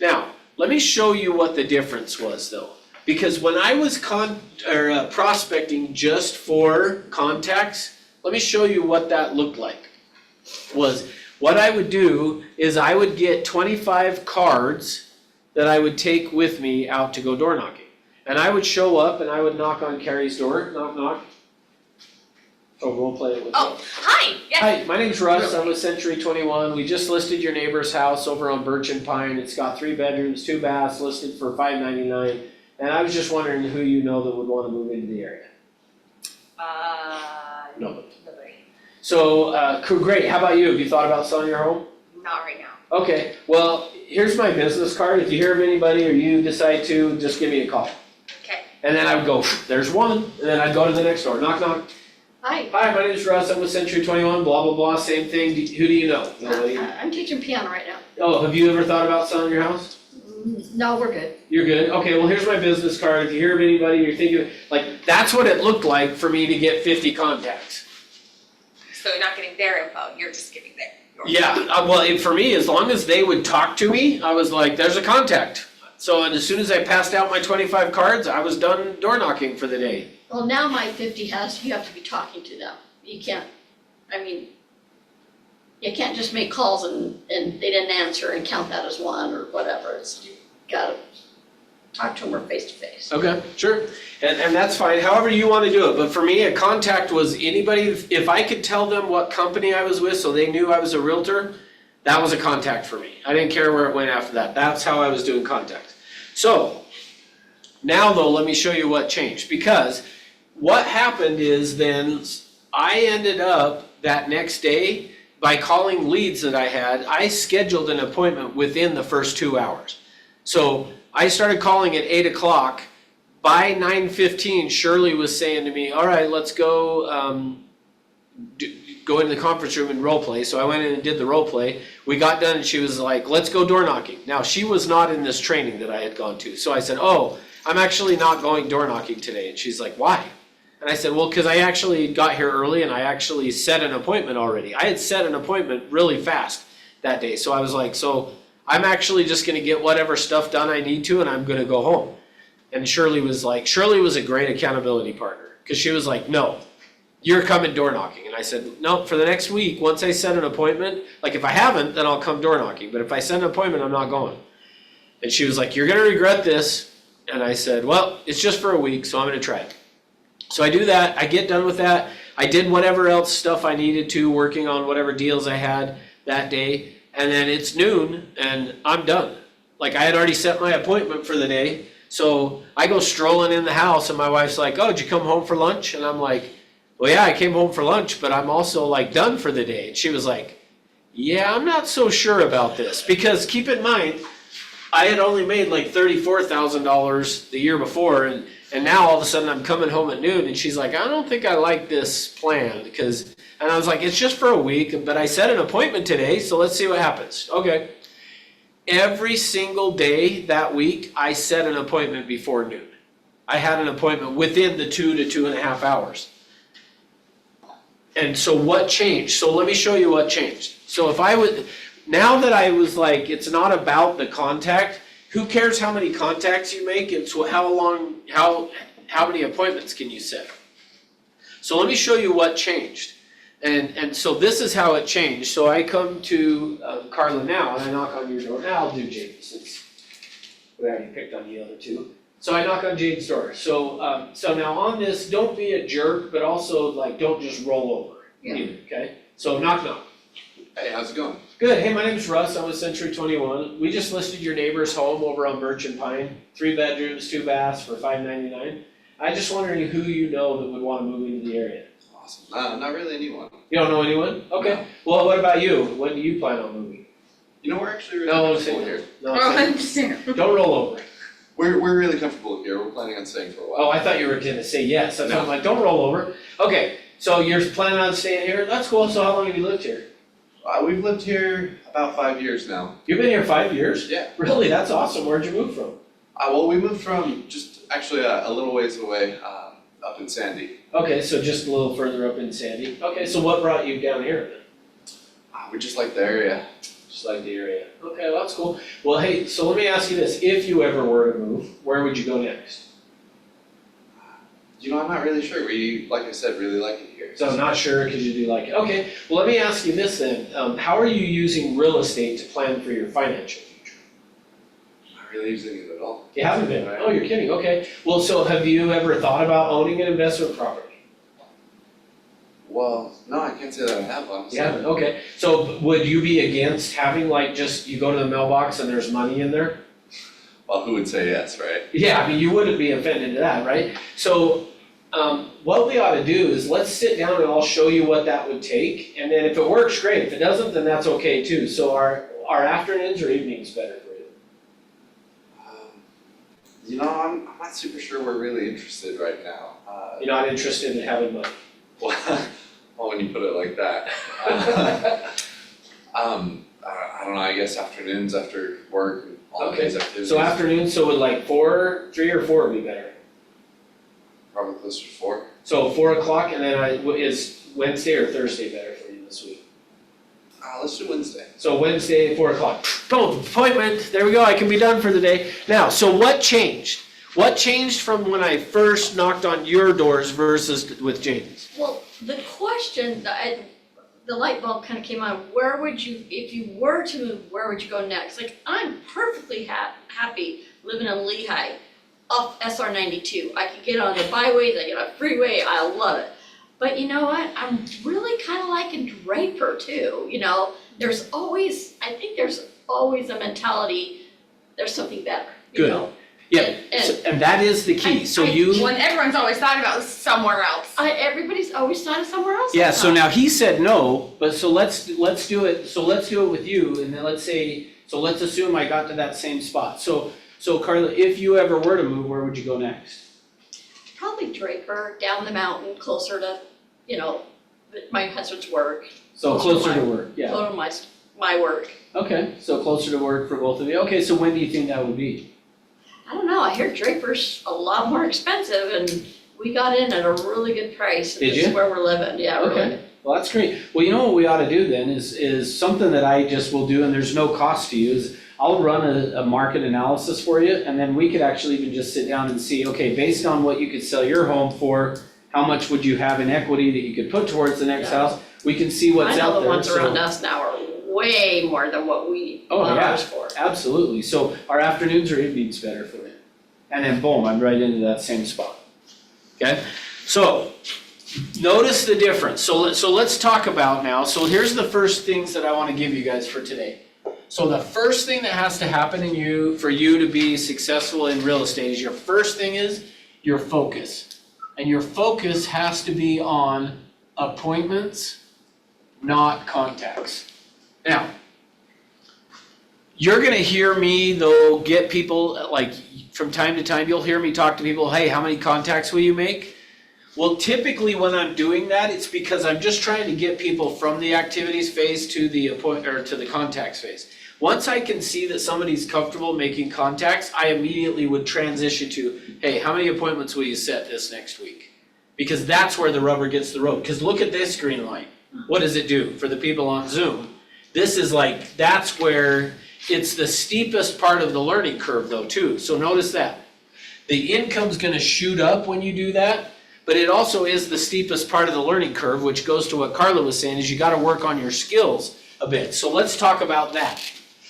Now, let me show you what the difference was though. Because when I was prospecting just for contacts, let me show you what that looked like. Was what I would do is I would get 25 cards that I would take with me out to go door knocking. And I would show up and I would knock on Carrie's door, knock, knock. Oh, role play it with me. Oh, hi, yes. Hi, my name's Russ, I'm with Century 21. We just listed your neighbor's house over on Birch and Pine. It's got 3 bedrooms, 2 baths, listed for $599. And I was just wondering who you know that would want to move into the area. Nobody. So, great, how about you? Have you thought about selling your home? Not right now. Okay, well, here's my business card. If you hear of anybody or you decide to, just give me a call. Okay. And then I would go, there's one, and then I'd go to the next door, knock, knock. Hi, Hi, my name's Russ, I'm with Century 21, blah, blah, blah, same thing. Who do you know? Nobody? I'm teaching piano right now. Oh, have you ever thought about selling your house? No, we're good. You're good? Okay, well, here's my business card. If you hear of anybody, you're thinking, like, that's what it looked like for me to get 50 contacts. So you're not getting their info, you're just getting yours. Yeah, for me, as long as they would talk to me, I was like, there's a contact. So, and as soon as I passed out my 25 cards, I was done door knocking for the day. Well, now my 50 you have to be talking to them. You can't, you can't just make calls and they didn't answer and count that as one or whatever. You gotta talk to them or face to face. Okay, sure. And that's fine, however you want to do it. But for me, a contact was anybody, if I could tell them what company I was with so they knew I was a realtor, that was a contact for me. I didn't care where it went after that. That's how I was doing contacts. So, now though, let me show you what changed. Because what happened is then I ended up that next day, by calling leads that I had, I scheduled an appointment within the first 2 hours. So I started calling at 8 o'clock. By 9:15, Shirley was saying to me, all right, let's go go into the conference room and role play. So I went in and did the role play. We got done and she was like, let's go door knocking. Now she was not in this training that I had gone to. So I said, oh, I'm actually not going door knocking today. And she's like, why? And I said, well, because I actually got here early and I actually set an appointment already. I had set an appointment really fast that day. So I was like, so I'm actually just going to get whatever stuff done I need to and I'm going to go home. And Shirley was a great accountability partner because she was like, no, you're coming door knocking. And I said, no, for the next week, once I set an appointment, like if I haven't, then I'll come door knocking. But if I set an appointment, I'm not going. And she was like, you're going to regret this. And I said, well, it's just for a week, so I'm going to try it. So I do that, I get done with that. I did whatever else stuff I needed to, working on whatever deals I had that day. And then it's noon and I'm done. Like I had already set my appointment for the day. So I go strolling in the house and my wife's like, oh, did you come home for lunch? And I'm like, well, yeah, I came home for lunch, but I'm also like done for the day. And she was like, yeah, I'm not so sure about this. Because keep in mind, I had only made like $34,000 the year before. And now all of a sudden I'm coming home at noon and she's like, I don't think I like this plan and I was like, it's just for a week, but I set an appointment today, so let's see what happens. Okay. Every single day that week, I set an appointment before noon. I had an appointment within the 2 to 2.5 hours. And so what changed? So let me show you what changed. So now that I was like, it's not about the contact, who cares how many contacts you make, it's how many appointments can you set? So let me show you what changed. And so this is how it changed. So I come to Carla now, and I knock on your door. Now I'll do Jade, since we already picked on the other two. So I knock on Jade's door. So now on this, don't be a jerk, but also like don't just roll over either, okay? So knock knock. Hey, how's it going? Good, hey, my name's Russ, I'm with Century 21. We just listed your neighbor's home over on Birch and Pine, 3 bedrooms, 2 baths for $599. I just wondering who you know that would wanna move into the area. Awesome. Not really anyone. You don't know anyone? Okay, well, what about you? When do you plan on moving? You know, we're actually really No, comfortable say here. no. Oh, Say I'm just no. Don't roll over. We're really comfortable here. We're planning on staying for a while. Oh, I thought you were gonna say yes, that's why I'm No. like, don't roll over. Okay, so you're planning on staying here? That's cool, so how long have you lived here? We've lived here about 5 years now. You've been here 5 years? Yeah. Really, that's awesome, where'd you move from? Well, we moved from just actually a little ways away, up in Sandy. Okay, so just a little further up in Sandy. Okay, so what brought you down here then? We just like the area. Just like the area. Okay, well, that's cool. Well, hey, so let me ask you this, if you ever were to move, where would you go next? You know, I'm not really sure. We, like I said, really like it here. So I'm not sure because you do like it. Okay, well, let me ask you this then. How are you using real estate to plan for your financial future? Not really using it at all. You haven't been, right? Oh, you're kidding, okay. Well, so have you ever thought about owning an investment property? Well, no, I can't say that I have, honestly. You haven't, okay. So would you be against having like just, you go to the mailbox and there's money in there? Well, who would say yes, right? Yeah, I mean, you wouldn't be offended to that, right? So, what we ought to do is let's sit down and I'll show you what that would take, and then if it works, great. If it doesn't, then that's okay too. So our afternoons or evenings better for you? You know, I'm not super sure we're really interested right now. You're not interested in having money? Well, when you put it like that. I don't know, I guess afternoons after work and all Okay, these activities. So afternoons, so would like 3 or 4 would be better? Probably closer to 4. So 4 o'clock, and then is Wednesday or Thursday better for you this week? Let's do Wednesday. So Wednesday, 4 o'clock. Boom, appointment, there we go, I can be done for the day. Now, so what changed? What changed from when I first knocked on your doors versus with Jaden's? Well, the question, the light bulb kind of came on, where would you, if you were to move, where would you go next? Like, I'm perfectly happy living in Lehigh, off SR 92. I could get on the byways, I get on a freeway, I love it. But you know what, I'm really kind of liking Draper too, you know? There's always, I think there's always a mentality, there's something better, you Good. know? Yeah, And and that is the key, so When everyone's always thought about somewhere else. everybody's always thought of somewhere else. Yeah, so now he said no, but so let's do it, with you, and then let's assume I got to that same spot. So Carla, if you ever were to move, where would you go next? Probably Draper, down the mountain, closer to, you know, my husband's work, So Closer to closer to work, yeah. closer to my work. Okay, so closer to work for both of you. Okay, so when do you think that would be? I don't know, I hear Draper's a lot more expensive and we got in at a really good price. Did This is you? where we're living, yeah, really. Okay, well, that's great. Well, you know what we ought to do then is something that I just will do, and there's no cost to you, is I'll run a market analysis for you, and then we could actually even just sit down and see, okay, based on what you could sell your home for, how much would you have in equity that you could put towards the next Yeah. house? We can see what's I out know there. the ones so- around us now are way more than what we Oh, bought yeah. ours for. Absolutely, so our afternoons or evenings better for you. And then boom, I'm right into that same spot. Okay, so notice the difference. So let's talk about now, so here's the first things that I wanna give you guys for today. So the first thing that has to happen for you to be successful in real estate is your focus. And your focus has to be on appointments, not contacts. Now, you're gonna hear me though get people, like from time to time, you'll hear me talk to people, hey, how many contacts will you make? Well, typically when I'm doing that, it's because I'm just trying to get people from the activities phase to the to the contacts phase. Once I can see that somebody's comfortable making contacts, I immediately would transition to, hey, how many appointments will you set this next week? Because that's where the rubber gets the road. Because look at this green light. What does it do for the people on Zoom? This is like, that's where it's the steepest part of the learning curve though too. So notice that. The income's gonna shoot up when you do that, but it also is the steepest part of the learning curve, which goes to what Carla was saying, is you gotta work on your skills a bit. So let's talk about that.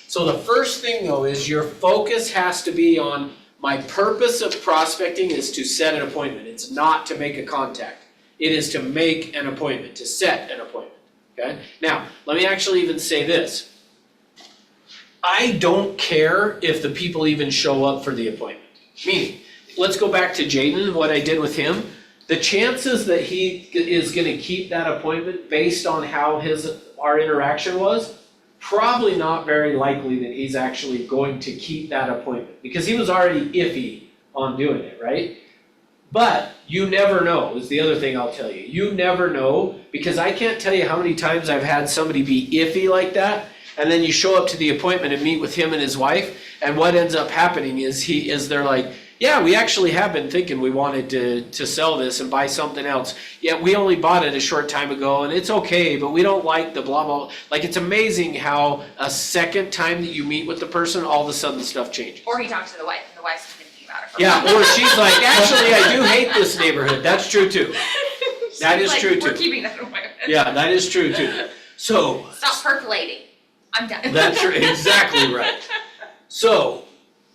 So the first thing though is your focus has to be on, my purpose of prospecting is to set an appointment. It's not to make a contact. It is to make an appointment, to set an appointment, okay? Now, let me actually even say this. I don't care if the people even show up for the appointment. Meaning, let's go back to Jaden, what I did with him. The chances that he is gonna keep that appointment based on how our interaction was, probably not very likely that he's actually going to keep that appointment, because he was already iffy on doing it, right? But you never know, is the other thing I'll tell you. You never know, because I can't tell you how many times I've had somebody be iffy like that, and then you show up to the appointment and meet with him and his wife, and what ends up happening is they're like, yeah, we actually have been thinking we wanted to sell this and buy something else. Yeah, we only bought it a short time ago and it's okay, but we don't like the blah, blah. Like, it's amazing how a second time that you meet with the person, all of a sudden stuff changes. Or he talks to the wife, and the wife's thinking about it for Yeah, or she's like, actually, I do hate this neighborhood. That's true too. That is like, true we're too. keeping that appointment. Yeah, that is true too. So, Stop percolating. I'm done. that's exactly right. So,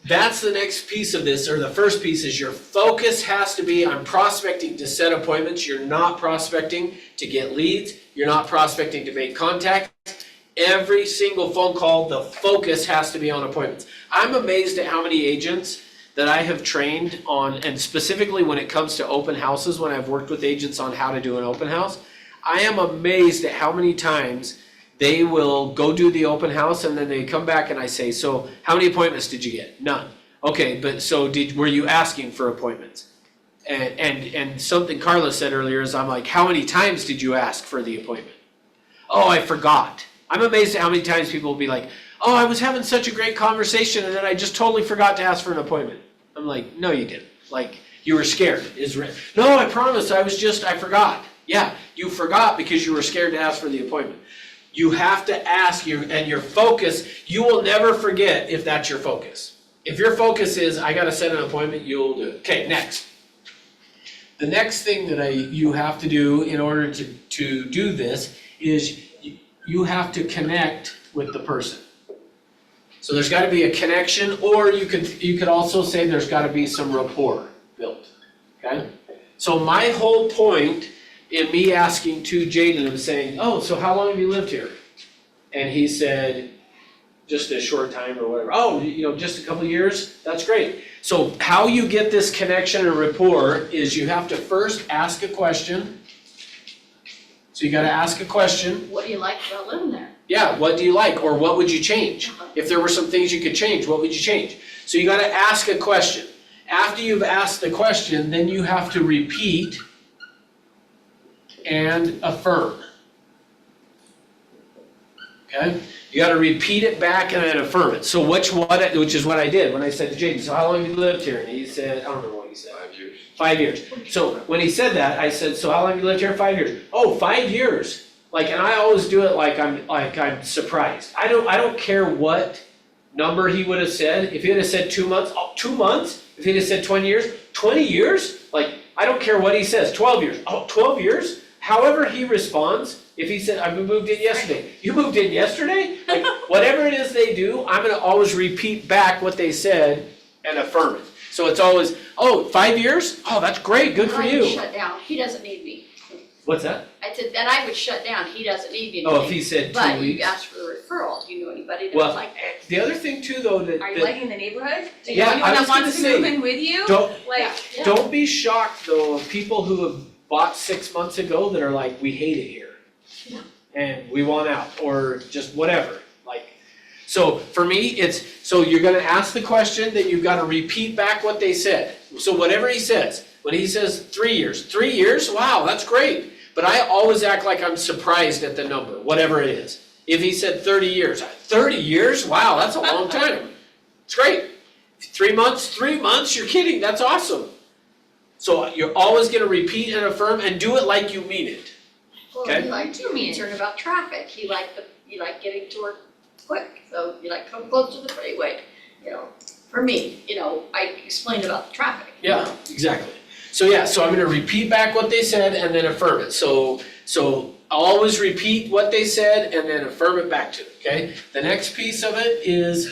that's the next piece of this, or the first piece is your focus has to be on prospecting to set appointments. You're not prospecting to get leads. You're not prospecting to make contacts. Every single phone call, the focus has to be on appointments. I'm amazed at how many agents that I have trained on, and specifically when it comes to open houses, when I've worked with agents on how to do an open house, I am amazed at how many times they will go do the open house and then they come back and I say, so how many appointments did you get? None. Okay, but so were you asking for appointments? And something Carla said earlier is, I'm like, how many times did you ask for the appointment? Oh, I forgot. I'm amazed at how many times people will be like, oh, I was having such a great conversation and then I just totally forgot to ask for an appointment. I'm like, no, you didn't. Like, you were scared. No, I promise, I forgot. Yeah, you forgot because you were scared to ask for the appointment. You have to ask and your focus, you will never forget if that's your focus. If your focus is, I gotta set an appointment, you'll do it. Okay, next. The next thing that you have to do in order to do this is you have to connect with the person. So there's gotta be a connection, or you could also say there's gotta be some rapport built, okay? So my whole point in me asking to Jaden and saying, oh, so how long have you lived here? And he said, just a short time or whatever. Oh, just a couple of years? That's great. So how you get this connection and rapport is you have to first ask a question. So you gotta ask a question. What do you like about living there? Yeah, what do you like? Or what would you change? If there were some things you could change, what would you change? So you gotta ask a question. After you've asked the question, then you have to repeat and affirm. Okay? You gotta repeat it back and then affirm it. So which is what I did when I said to Jaden, so how long have you lived here? And he said, I don't remember what he said. 5 years. 5 years. So when he said that, I said, so how long have you lived here? 5 years. Oh, 5 years. And I always do it like I'm surprised. I don't care what number he would have said. If he would have said 2 months, oh, 2 months? If he'd have said 20 years, 20 years? I don't care what he says, 12 years. Oh, 12 years? However he responds, if he said, I moved in yesterday, you moved in yesterday? Whatever it is they do, I'm gonna always repeat back what they said and affirm it. So it's always, oh, 5 years? Oh, that's great, good for I would you. shut down, he doesn't need me. What's that? I said, then I would shut down, he doesn't need me. Oh, if he said 2 But you weeks. asked for the referral, do you know anybody that Well, would like? the other thing too though, Are you liking the neighborhood? Do you Yeah, know anyone I that was gonna wants to say, move in with you? don't- Like, Yeah. Don't be shocked though of people who have bought 6 months ago that are like, we hate it here. Yeah. And we want out, or just whatever, so for me, so you're gonna ask the question, then you've gotta repeat back what they said. So whatever he says, when he says 3 years, 3 years, wow, that's great. But I always act like I'm surprised at the number, whatever it is. If he said 30 years, 30 years, wow, that's a long time. It's great. 3 months, 3 months, you're kidding, that's awesome. So you're always gonna repeat and affirm and do it like you mean it. Well, Okay. he liked your concern about traffic, he liked the you like getting to work quick, so you like come close to the freeway, you know. For me, you know, I explained about the traffic. Yeah, exactly. So yeah, so I'm gonna repeat back what they said and then affirm it. So I'll always repeat what they said and then affirm it back to them, okay? The next piece of it is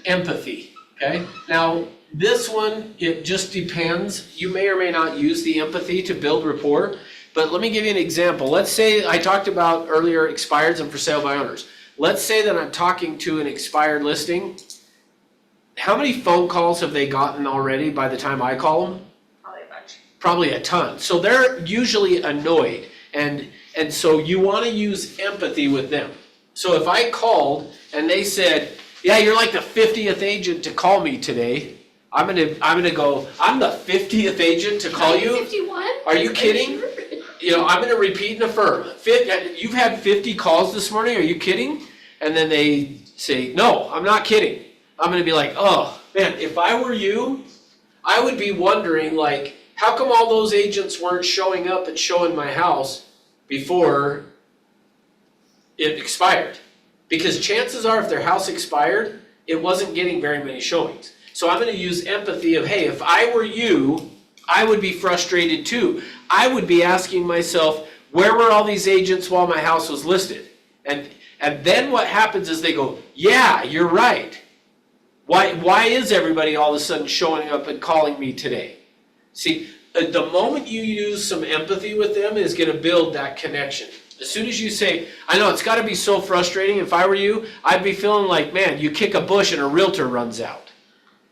empathy, okay? Now, this one, it just depends. You may or may not use the empathy to build rapport, but let me give you an example. Let's say I talked about earlier expireds and for sale by owners. Let's say that I'm talking to an expired listing. How many phone calls have they gotten already by the time I call them? Probably a bunch. Probably a ton. So they're usually annoyed. And so you want to use empathy with them. So if I called and they said, yeah, you're like the 50th agent to call me today, I'm gonna go, I'm the 50th agent to call you? 51? Are you kidding? Sure? You know, I'm gonna repeat and affirm. You've had 50 calls this morning, are you kidding? And then they say, no, I'm not kidding. I'm gonna be like, oh, man, if I were you, I would be wondering, like, how come all those agents weren't showing up and showing my house before it expired? Because chances are if their house expired, it wasn't getting very many showings. So I'm gonna use empathy of, hey, if I were you, I would be frustrated too. I would be asking myself, where were all these agents while my house was listed? And then what happens is they go, yeah, you're right. Why is everybody all of a sudden showing up and calling me today? See, the moment you use some empathy with them is gonna build that connection. As soon as you say, I know it's gotta be so frustrating, if I were you, I'd be feeling like, man, you kick a bush and a realtor runs out.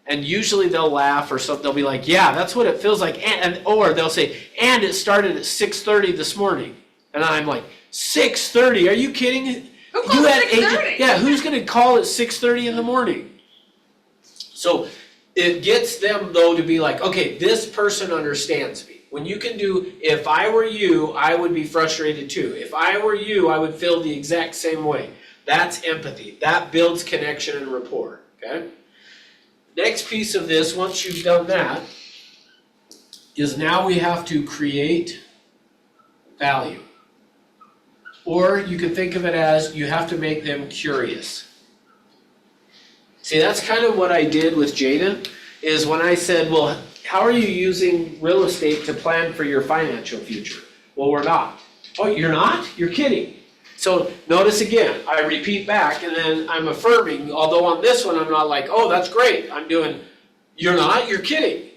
And usually they'll laugh or something, they'll be like, yeah, that's what it feels like, or they'll say, and it started at 6:30 this morning. And I'm like, 6:30, are you kidding? Who calls at 6:30? Yeah, who's gonna call at 6:30 in the morning? So it gets them though to be like, okay, this person understands me. When you can do, if I were you, I would be frustrated too. If I were you, I would feel the exact same way. That's empathy. That builds connection and rapport, okay? Next piece of this, once you've done that, is now we have to create value. Or you can think of it as you have to make them curious. See, that's kind of what I did with Jada, is when I said, well, how are you using real estate to plan for your financial future? Well, we're not. Oh, you're not? You're kidding. So notice again, I repeat back and then I'm affirming, although on this one I'm not like, oh, that's great. I'm doing, you're not? You're kidding.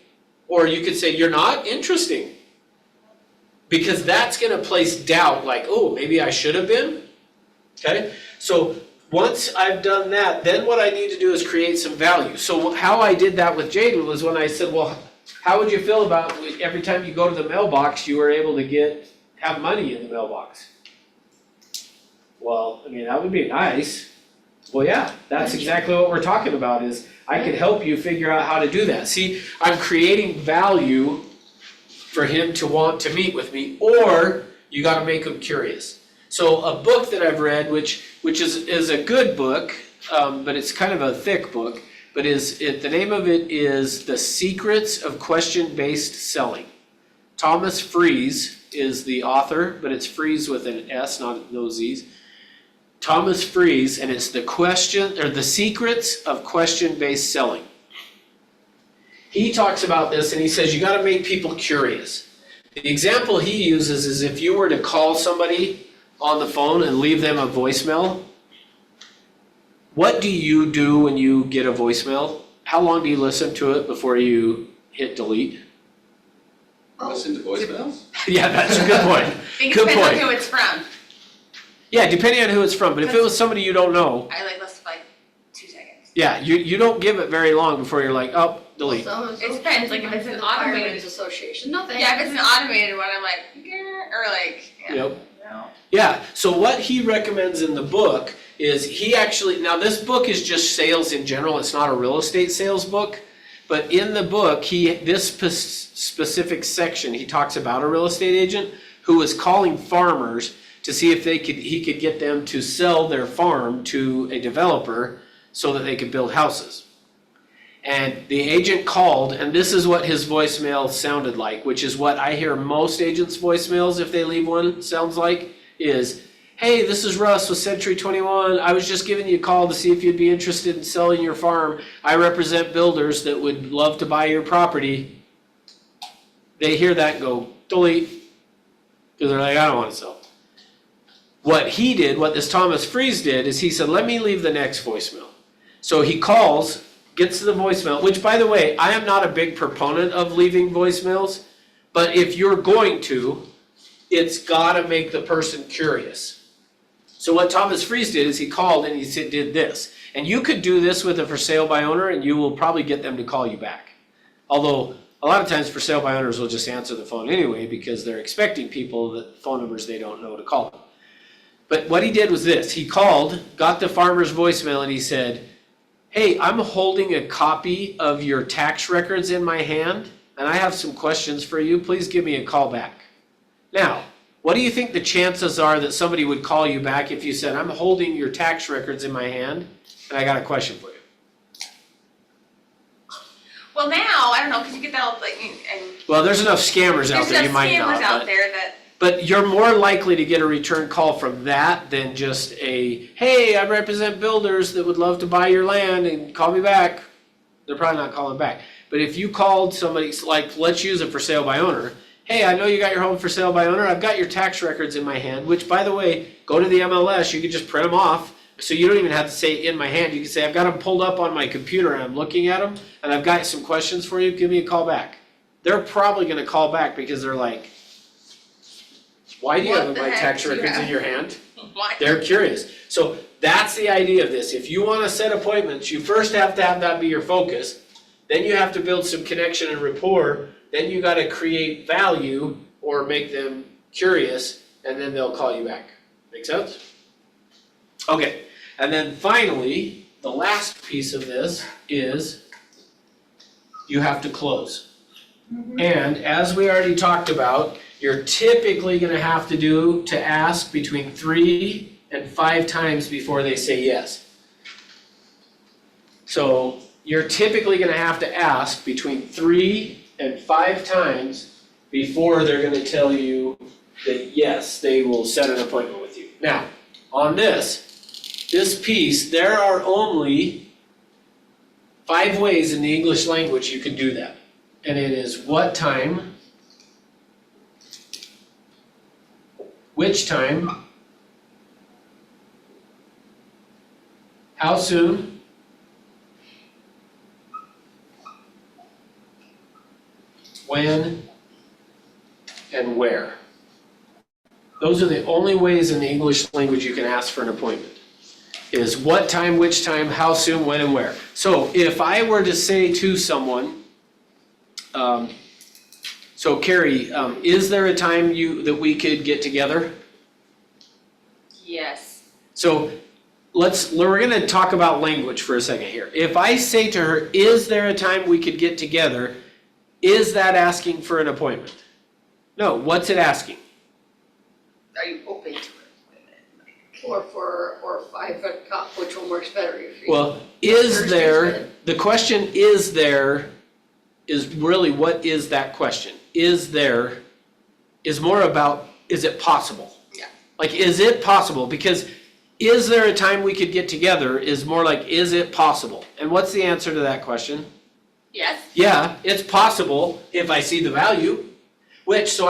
Or you could say, you're not? Interesting. Because that's gonna place doubt, like, oh, maybe I should have been. Okay? So once I've done that, then what I need to do is create some value. So how I did that with Jaden was when I said, well, how would you feel about every time you go to the mailbox, you were able to have money in the mailbox? Well, I mean, that would be nice. Well, yeah, that's exactly what we're talking about is I could help you figure out how to do that. See, I'm creating value for him to want to meet with me, or you gotta make him curious. So a book that I've read, which is a good book, but it's kind of a thick book, but the name of it is The Secrets of Question-Based Selling. Thomas Friese is the author, but it's Friese with an S, not no Z's. Thomas Friese, and it's The Secrets of Question-Based Selling. He talks about this and he says you gotta make people curious. The example he uses is if you were to call somebody on the phone and leave them a voicemail, what do you do when you get a voicemail? How long do you listen to it before you hit delete? Listen to voicemails? Yeah, that's a good point. I think it Good depends on point. who it's from. Yeah, depending on who it's from, but if it was somebody you don't know, I like less than 2 seconds. yeah, you don't give it very long before you're like, oh, delete. So It depends, like, if it's an automated- Firemen's Association, nothing. Yeah, if it's an automated one, I'm like, yeah, or like, yeah. Yep. No. Yeah, so what he recommends in the book is he actually, now this book is just sales in general, it's not a real estate sales book, but in the book, this specific section, he talks about a real estate agent who was calling farmers to see if he could get them to sell their farm to a developer so that they could build houses. And the agent called, and this is what his voicemail sounded like, which is what I hear most agents' voicemails, if they leave one, sounds like, is, hey, this is Russ with Century 21. I was just giving you a call to see if you'd be interested in selling your farm. I represent builders that would love to buy your property. They hear that and go, delete, because they're like, I don't want to sell. What he did, what this Thomas Freeze did, is he said, let me leave the next voicemail. So he calls, gets to the voicemail, which, by the way, I am not a big proponent of leaving voicemails, but if you're going to, it's got to make the person curious. So what Thomas Freeze did is he called and he did this. And you could do this with a for sale by owner and you will probably get them to call you back. Although a lot of times for sale by owners will just answer the phone anyway because they're expecting people that phone numbers they don't know to call them. But what he did was this. He called, got the farmer's voicemail and he said, hey, I'm holding a copy of your tax records in my hand and I have some questions for you. Please give me a call back. Now, what do you think the chances are that somebody would call you back if you said, I'm holding your tax records in my hand and I got a question for you? Well, now, I don't know, because you get that, like, and Well, there's enough scammers out there's there, you enough might not. scammers out there that, But you're more likely to get a return call from that than just a, hey, I represent builders that would love to buy your land and call me back. They're probably not calling back. But if you called somebody, like, let's use it for sale by owner. Hey, I know you got your home for sale by owner. I've got your tax records in my hand, which, by the way, go to the MLS. You can just print them off. So you don't even have to say in my hand. You can say, I've got them pulled up on my computer and I'm looking at them and I've got some questions for you. Give me a call back. They're probably going to call back because they're like, why do you What have the my heck tax do you records in have? your hand? why? They're curious. So that's the idea of this. If you want to set appointments, you first have to have that be your focus. Then you have to build some connection and rapport. Then you got to create value or make them curious, and then they'll call you back. Make sense? Okay, and then finally, the last piece of this is you have to close. And as we already talked about, you're typically gonna have to ask between 3 and 5 times before they say yes. So you're typically gonna have to ask between 3 and 5 times before they're gonna tell you that yes, they will set an appointment with you. Now, on this piece, there are only 5 ways in the English language you can do that. And it is what time, which time, how soon, when, and where. Those are the only ways in the English language you can ask for an appointment. Is what time, which time, how soon, when, and where. So if I were to say to someone, so Carrie, is there a time that we could get together? Yes. So we're gonna talk about language for a second here. If I say to her, is there a time we could get together? Is that asking for an appointment? No, what's it asking? Are you open to it? Or 5-foot cop, which one works better if you? Well, is Thursday's there, better. the question is there, is really what is that question? Is more about, is it possible? Yeah. Like, is it possible? Because is there a time we could get together is more like, is it possible? And what's the answer to that question? Yes. Yeah, it's possible if I see the value. So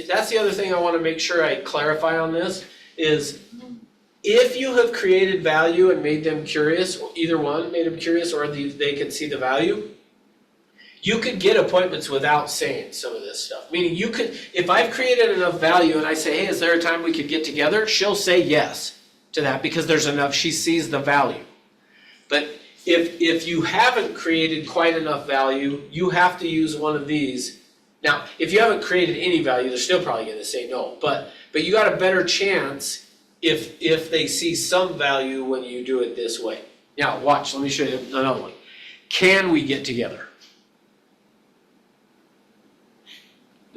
that's the other thing I want to make sure I clarify on this is if you have created value and made them curious, or either one made them curious or they can see the value, you could get appointments without saying some of this stuff. Meaning you could, if I've created enough value and I say, hey, is there a time we could get together? She'll say yes to that because there's enough, she sees the value. But if you haven't created quite enough value, you have to use one of these. Now, if you haven't created any value, they're still probably gonna say no, but you got a better chance if they see some value when you do it this way. Now, watch, let me show you another one. Can we get together?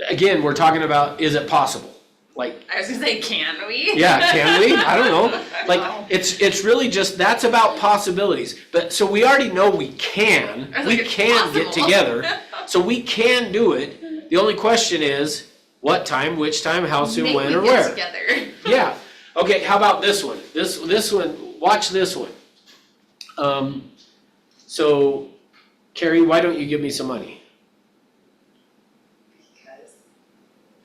Again, we're talking about, is it possible? Like, I was gonna say, can we? yeah, can we? I don't know. Like, No. it's really just, that's about possibilities. But, so we already know we can, I was we like, it's can get possible. together. So we can do it. The only question is, what time, which time, how soon, Make when, me or get where? together. Yeah. Okay, how about this one? This one, watch this one. So Carrie, why don't you give me some money? Because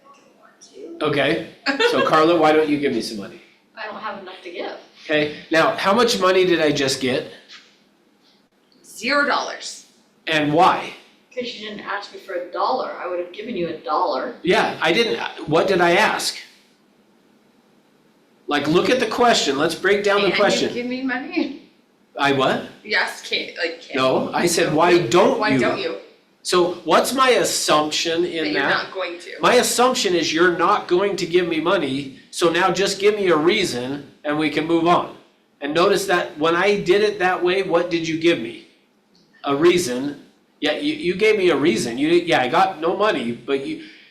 I didn't want to. Okay, so Carla, why don't you give me some money? I don't have enough to give. Okay, now how much money did I just get $0. and why? Because you didn't ask me for $1, I would have given you $1. Yeah, I didn't, what did I ask? Like, look at the question, let's break down the And question. you give me money? I what? Yes, can't. No, I said, why don't you? Why don't you? So what's my assumption That in you're that? not going to. My assumption is you're not going to give me money, so now just give me a reason and we can move on. And notice that when I did it that way, what did you give me? A reason. Yeah, you gave me a reason. I got no money, but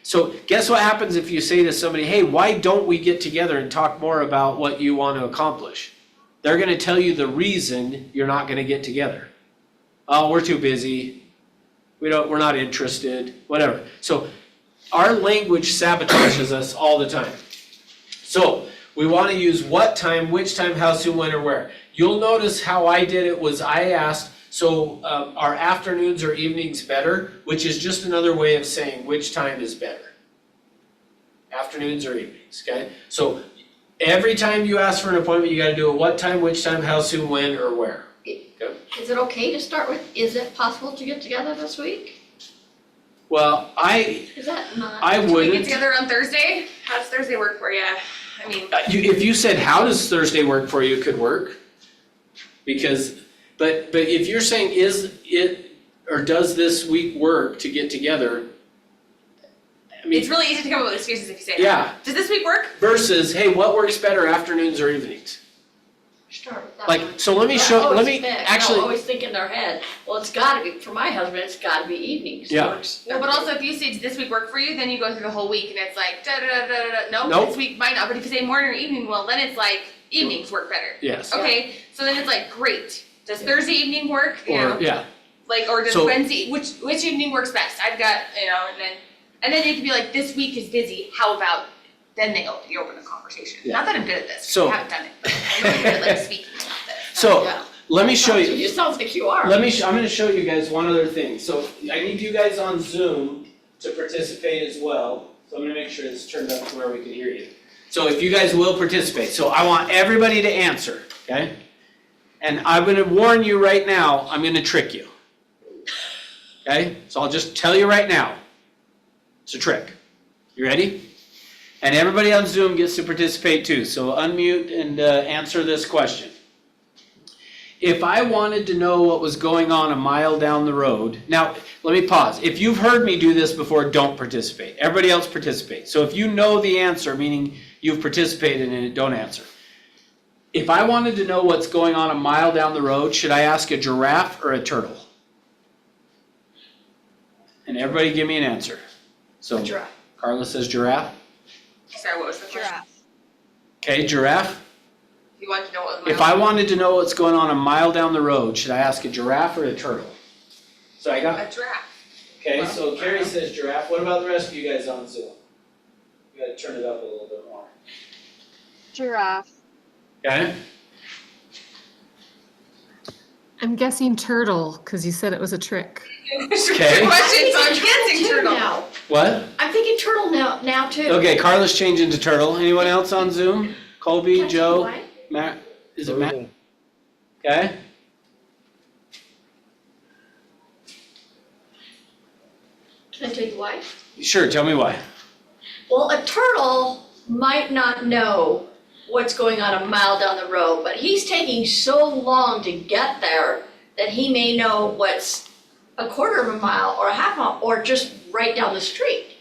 so guess what happens if you say to somebody, hey, why don't we get together and talk more about what you want to accomplish? They're gonna tell you the reason you're not gonna get together. Oh, we're too busy. We're not interested, whatever. So our language sabotages us all the time. So we want to use what time, which time, how soon, when, or where. You'll notice how I did it was I asked, so are afternoons or evenings better? Which is just another way of saying which time is better. Afternoons or evenings, okay? So every time you ask for an appointment, you gotta do it what time, which time, how soon, when, or where. Is it okay to start with, is it possible to get together this week? Well, Is that not? I Can we get wouldn't. together on Thursday? How does Thursday work for you? I mean, If you said, how does Thursday work for you, it could work. Because, but if you're saying, is it, or does this week work to get together? I mean, it's really easy to come up with excuses if you say that. yeah, Does this week work? versus, hey, what works better, afternoons or evenings? Start with that Like, one. so let me They're show, let always me, fixed. actually, They'll always think in their head, well, it's gotta be, for my husband, it's gotta be evenings. Yeah. Works Well, but every- also if you say, does this week work for you, then you go through the whole week and it's like, da da da da da, no, Nope. this week might not, but if you say morning or evening, well, then it's like, evenings work better. yes, Okay, so then it's like, great, does Thursday evening work, you know, or, yeah, like, or does So- Wednesday, which evening works best, I've got, you know, and then you can be like, this week is busy, how about, then you open the conversation. Yeah. Not that I'm good at this, So- I haven't done it, but I know I'm good at like speaking about this. so, Yeah. let me show you. It sounds like you are. I'm gonna show you guys one other thing. So I need you guys on Zoom to participate as well. So I'm gonna make sure it's turned up to where we can hear you. So if you guys will participate, so I want everybody to answer, okay? And I'm gonna warn you right now, I'm gonna trick you. Okay, so I'll just tell you right now, it's a trick. You ready? And everybody on Zoom gets to participate too, so unmute and answer this question. If I wanted to know what was going on a mile down the road, now, let me pause. If you've heard me do this before, don't participate. Everybody else participate. So if you know the answer, meaning you've participated in it, don't answer. If I wanted to know what's going on a mile down the road, should I ask a giraffe or a turtle? And everybody give me an answer. So Giraffe. Carla says giraffe. Sorry, what was the question? Okay, giraffe. You wanted to know what was If I wanted to know what's going on a mile down the road, should I ask a giraffe or a turtle? So I got, a giraffe. okay, so Carrie says giraffe. What about the rest of you guys on Zoom? You gotta turn it up a little bit more. Giraffe. Okay? I'm guessing turtle, because you said it was a trick. Okay. Good question, so I'm guessing Turtle turtle. now. What? I'm thinking turtle now too. Okay, Carla's changing to turtle. Anyone else on Zoom? Colby, Can I tell you Joe, why? Matt? Is it Matt? Okay? Can I tell you why? Sure, tell me why. Well, a turtle might not know what's going on a mile down the road, but he's taking so long to get there that he may know what's a quarter of a mile or a half mile or just right down the street.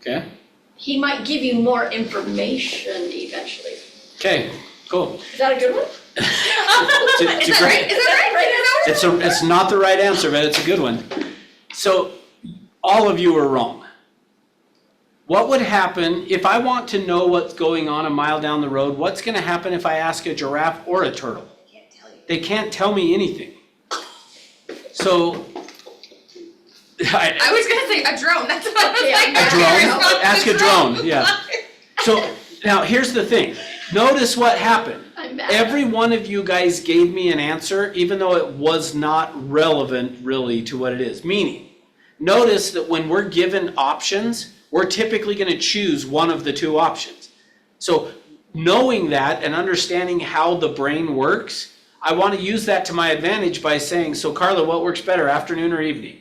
Okay? He might give you more information eventually. Okay, cool. Is that a good one? It's Is that right? Is that right? Is that right? It's not the right answer, but it's a good one. So, all of you are wrong. What would happen if I want to know what's going on a mile down the road? What's gonna happen if I ask a giraffe or a turtle? I can't tell you. They can't tell me anything. So, I was gonna say a drone, that's what I was Okay, like. a that's drone? your response, Ask a drone, yeah. So, now here's the thing. notice what happened. I'm mad. Every one of you guys gave me an answer, even though it was not relevant really to what it is. Meaning, notice that when we're given options, we're typically going to choose one of the two options. So knowing that and understanding how the brain works, I want to use that to my advantage by saying, so Carla, what works better, afternoon or evening?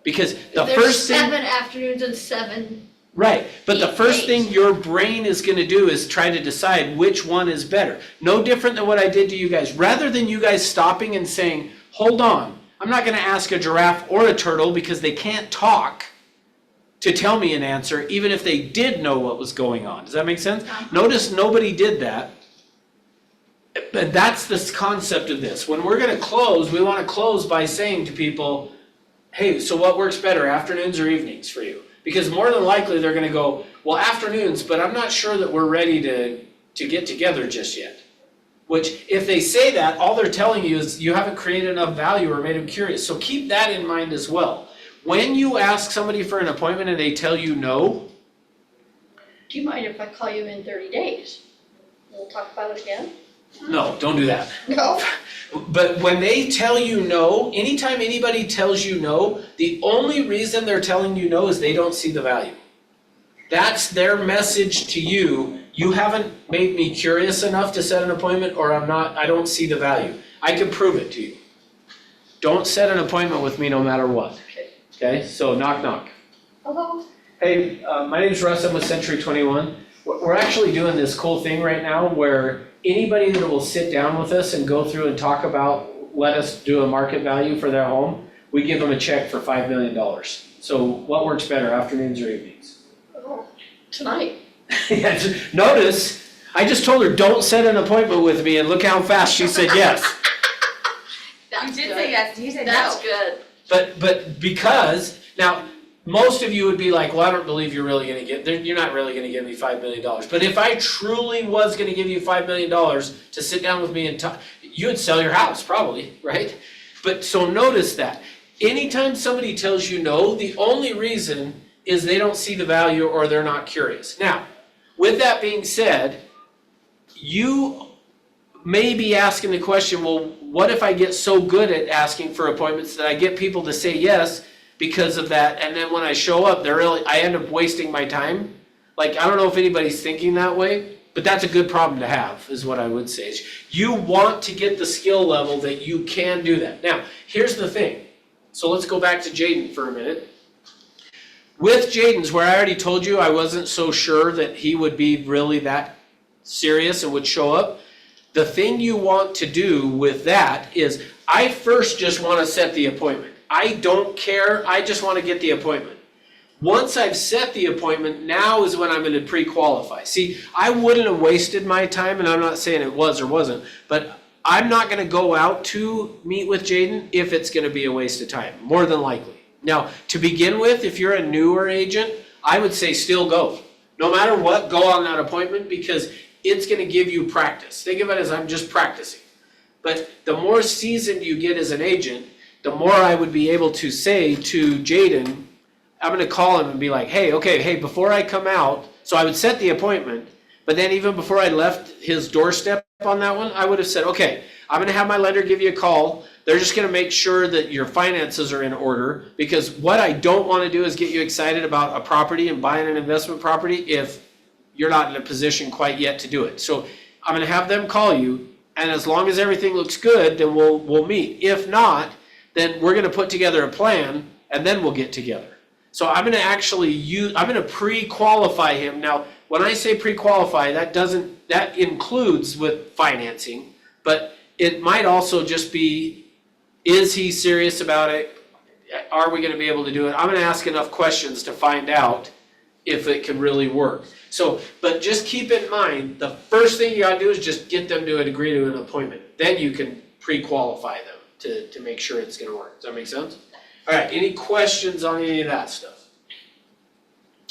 Because the There's first thing... 7 afternoons and 7. Right, but the first Days. thing your brain is going to do is try to decide which one is better. No different than what I did to you guys. Rather than you guys stopping and saying, hold on, I'm not going to ask a giraffe or a turtle because they can't talk to tell me an answer, even if they did know what was going on. Does that make sense? Notice nobody did that. But that's the concept of this. When we're going to close, we want to close by saying to people, hey, so what works better, afternoons or evenings for you? Because more than likely they're going to go, well, afternoons, but I'm not sure that we're ready to get together just yet. Which, if they say that, all they're telling you is you haven't created enough value or made them curious. So keep that in mind as well. When you ask somebody for an appointment and they tell you no, Do you mind if I call you in 30 days? We'll talk about it again? no, don't do that. No. But when they tell you no, anytime anybody tells you no, the only reason they're telling you no is they don't see the value. That's their message to you. You haven't made me curious enough to set an appointment, or I don't see the value. I can prove it to you. Don't set an appointment with me no matter what. Okay. Okay, so knock knock. Hello? Hey, my name's Russ, I'm with Century 21. We're actually doing this cool thing right now where anybody that will sit down with us and go through and talk about, let us do a market value for their home, we give them a check for $5 million. So what works better, afternoons or evenings? Oh, tonight. Yeah, notice, I just told her, don't set an appointment with me, and look how fast she said yes. You That's did good. say yes, you said no. That's good. But because, now, most of you would be like, well, I don't believe you're really gonna you're not really gonna give me $5 million. But if I truly was gonna give you $5 million to sit down with me and talk, you would sell your house probably, right? But so notice that. Anytime somebody tells you no, the only reason is they don't see the value or they're not curious. Now, with that being said, you may be asking the question, well, what if I get so good at asking for appointments that I get people to say yes because of that, and then when I show up, I end up wasting my time? Like, I don't know if anybody's thinking that way, but that's a good problem to have, is what I would say. You want to get the skill level that you can do that. Now, here's the thing. So let's go back to Jaden for a minute. With Jaden's, where I already told you I wasn't so sure that he would be really that serious and would show up, the thing you want to do with that is, I first just want to set the appointment. I don't care, I just want to get the appointment. Once I've set the appointment, now is when I'm going to pre-qualify. See, I wouldn't have wasted my time, and I'm not saying it was or wasn't, but I'm not going to go out to meet with Jaden if it's going to be a waste of time, more than likely. Now, to begin with, if you're a newer agent, I would say still go. No matter what, go on that appointment because it's going to give you practice. Think of it as I'm just practicing. But the more seasoned you get as an agent, the more I would be able to say to Jaden, I'm going to call him and be like, hey, before I come out, so I would set the appointment, but then even before I left his doorstep on that one, I would have said, okay, I'm going to have my lender give you a call. They're just going to make sure that your finances are in order, because what I don't want to do is get you excited about a property and buying an investment property if you're not in a position quite yet to do it. So I'm going to have them call you, and as long as everything looks good, then we'll meet. If not, then we're going to put together a plan, and then we'll get together. So I'm going to I'm going to pre-qualify him. Now, when I say pre-qualify, that includes with financing, but it might also just be, is he serious about it? Are we going to be able to do it? I'm going to ask enough questions to find out if it can really work. So, but just keep in mind, the first thing you got to do is just get them to agree to an appointment. Then you can pre-qualify them to make sure it's going to work. Does that make sense? All right, any questions on any of that stuff?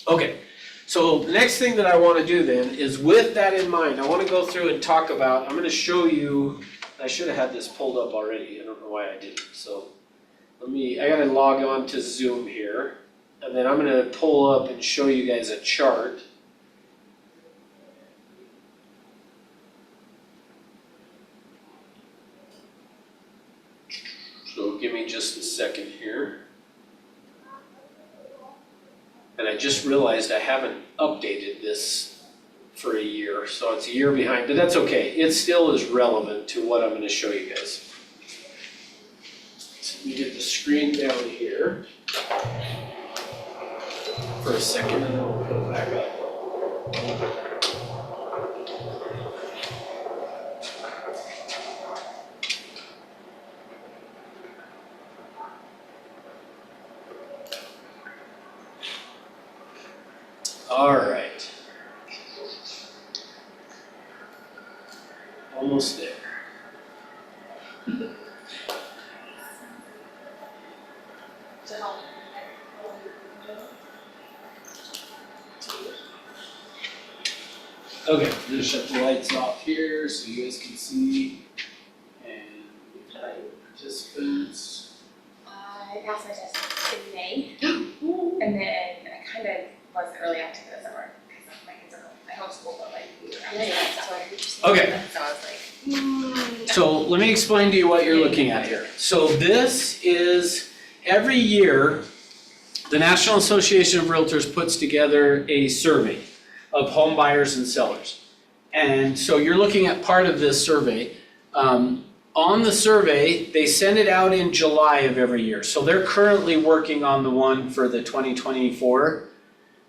Okay, so the next thing that I want to do then is, with that in mind, I want to go through and talk about, I'm going to show you, I should have had this pulled up already, I don't know why I didn't. So I got to log on to Zoom here, and then I'm going to pull up and show you guys a chart. give me just a second here. And I just realized I haven't updated this for a year, so it's a year behind, but that's okay. It still is relevant to what I'm gonna show you guys. So let me get the screen down here for a second and then we'll put it back up. All right. Almost there. Okay, I'm gonna shut the lights off here so you guys can see. And participants. I passed my test in May, and then I kind of was early active this summer because my kids are I homeschool, but like we were out and stuff. Okay. So I was like, So let me explain to you what you're looking at here. So this is, every year, the National Association of Realtors puts together a survey of home buyers and sellers. And so you're looking at part of this survey. On the survey, they send it out in July of every year. So they're currently working on the one for the 2024.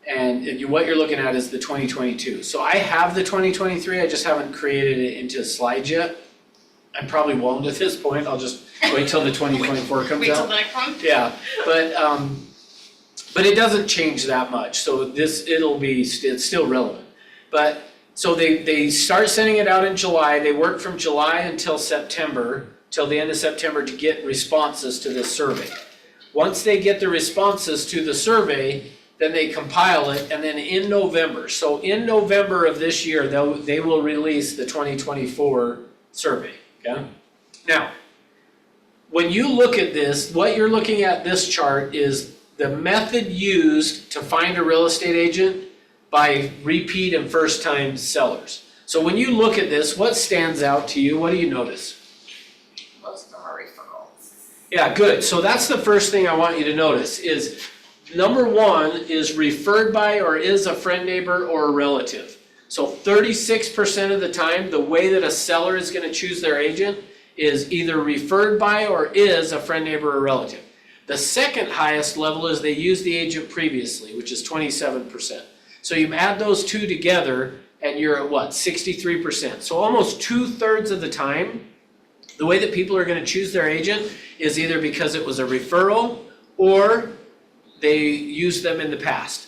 And what you're looking at is the 2022. So I have the 2023, I just haven't created it into slides yet. I probably won't at this point, I'll just wait till the 2024 comes Wait till out. the next one? Yeah, but it doesn't change that much, so it's still relevant. But, so they start sending it out in July, they work from July until September, till the end of September to get responses to this survey. Once they get the responses to the survey, then they compile it, and then in November, so in November of this year, they will release the 2024 survey, okay? Now, when you look at this, what you're looking at this chart is the method used to find a real estate agent by repeat and first-time sellers. So when you look at this, what stands out to you? What do you notice? most of them are referrals. Yeah, good. So that's the first thing I want you to notice is number one is referred by or is a friend, neighbor, or a relative. So 36% of the time, the way that a seller is gonna choose their agent is either referred by or is a friend, neighbor, or relative. The second highest level is they used the agent previously, which is 27%. So you add those two together and you're at what, 63%. So almost 2/3 of the time, the way that people are gonna choose their agent is either because it was a referral or they used them in the past.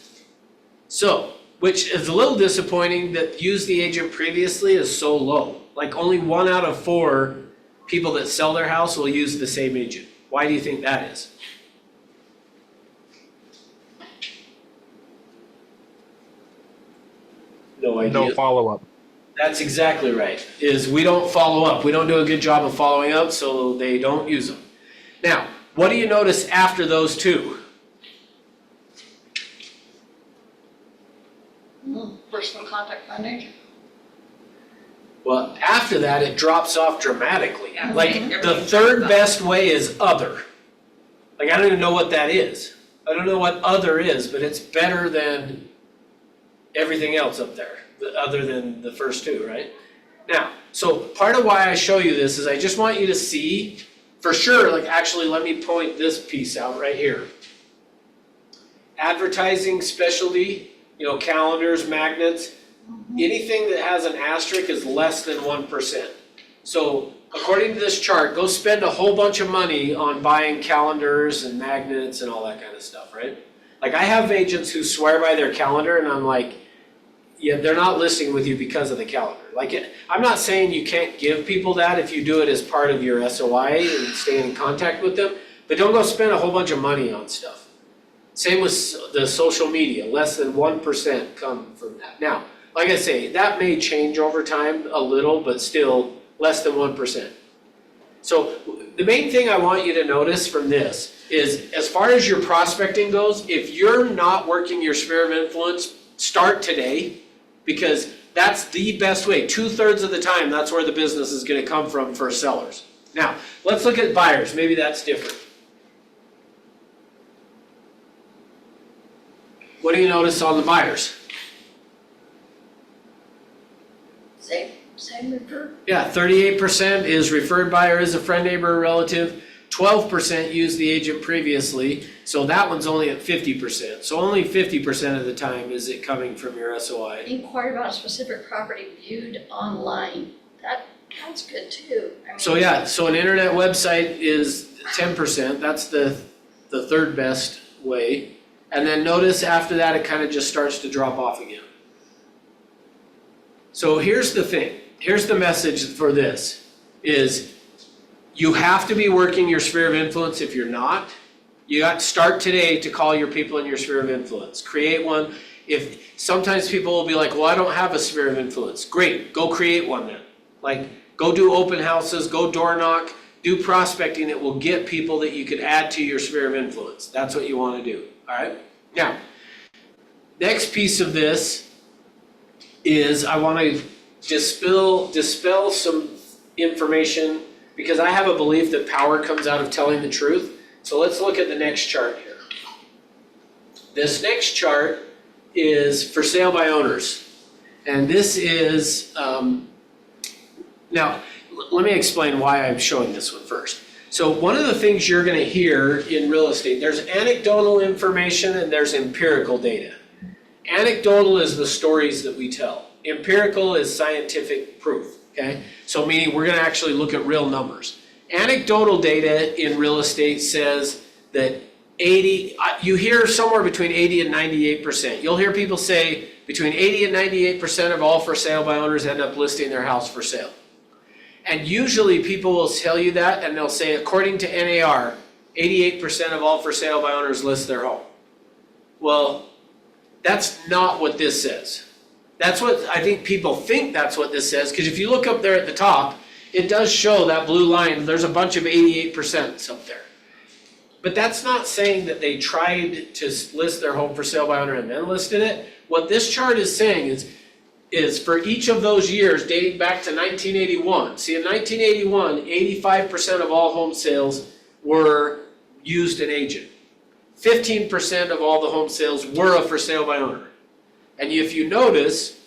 So, which is a little disappointing that used the agent previously is so low. Like only 1 out of 4 people that sell their house will use the same agent. Why do you think that is? No idea. No follow-up. That's exactly right, is we don't follow up. We don't do a good job of following up, so they don't use them. Now, what do you notice after those two? Personal contact funding. Well, after that, it drops off dramatically. Yeah, Like, right. the Everything third drops off. best way is other. Like, I don't even know what that is. I don't know what other is, but it's better than everything else up there, other than the first two, right? Now, so part of why I show you this is I just want you to see, for sure, like actually let me point this piece out right here. Advertising specialty, calendars, magnets, anything that has an asterisk is less than 1%. So according to this chart, go spend a whole bunch of money on buying calendars and magnets and all that kind of stuff, right? Like I have agents who swear by their calendar and I'm like, yeah, they're not listing with you because of the calendar. I'm not saying you can't give people that if you do it as part of your SOI and stay in contact with them, but don't go spend a whole bunch of money on stuff. Same with the social media, less than 1% come from that. Now, like I say, that may change over time a little, but still less than 1%. So the main thing I want you to notice from this is as far as your prospecting goes, if you're not working your sphere of influence, start today because that's the best way. 2/3 of the time, that's where the business is gonna come from for sellers. Now, let's look at buyers, maybe that's different. What do you notice on the buyers? Same refer. Yeah, 38% is referred by or is a friend, neighbor, or relative. 12% used the agent previously, so that one's only at 50%. So only 50% of the time is it coming from your SOI. Inquired about a specific property viewed online. That counts good too. I mean, So yeah, so an internet website is 10%, that's the third best way. And then notice after that, it kind of just starts to drop off again. So here's the thing, here's the message for this, is you have to be working your sphere of influence. If you're not, you got to start today to call your people in your sphere of influence. Create one. If sometimes people will be like, well, I don't have a sphere of influence. Great, go create one then. Like, go do open houses, go door knock, do prospecting that will get people that you could add to your sphere of influence. That's what you want to do, all right? Now, next piece of this is I want to dispel some information, because I have a belief that power comes out of telling the truth. So let's look at the next chart here. This next chart is for sale by owners. And this is, now, let me explain why I'm showing this one first. So one of the things you're gonna hear in real estate, there's anecdotal information and there's empirical data. Anecdotal is the stories that we tell. Empirical is scientific proof, okay? So meaning we're gonna actually look at real numbers. Anecdotal data in real estate says that you hear somewhere between 80 and 98%. You'll hear people say between 80 and 98% of all for sale by owners end up listing their house for sale. And usually people will tell you that and they'll say, according to NAR, 88% of all for sale by owners list their home. Well, that's not what this says. That's what I think people think that's what this says, because if you look up there at the top, it does show that blue line, there's a bunch of 88% up there. But that's not saying that they tried to list their home for sale by owner and then listed it. What this chart is saying is for each of those years dating back to 1981. See, in 1981, 85% of all home sales were used an agent. 15% of all the home sales were a for sale by owner. And if you notice,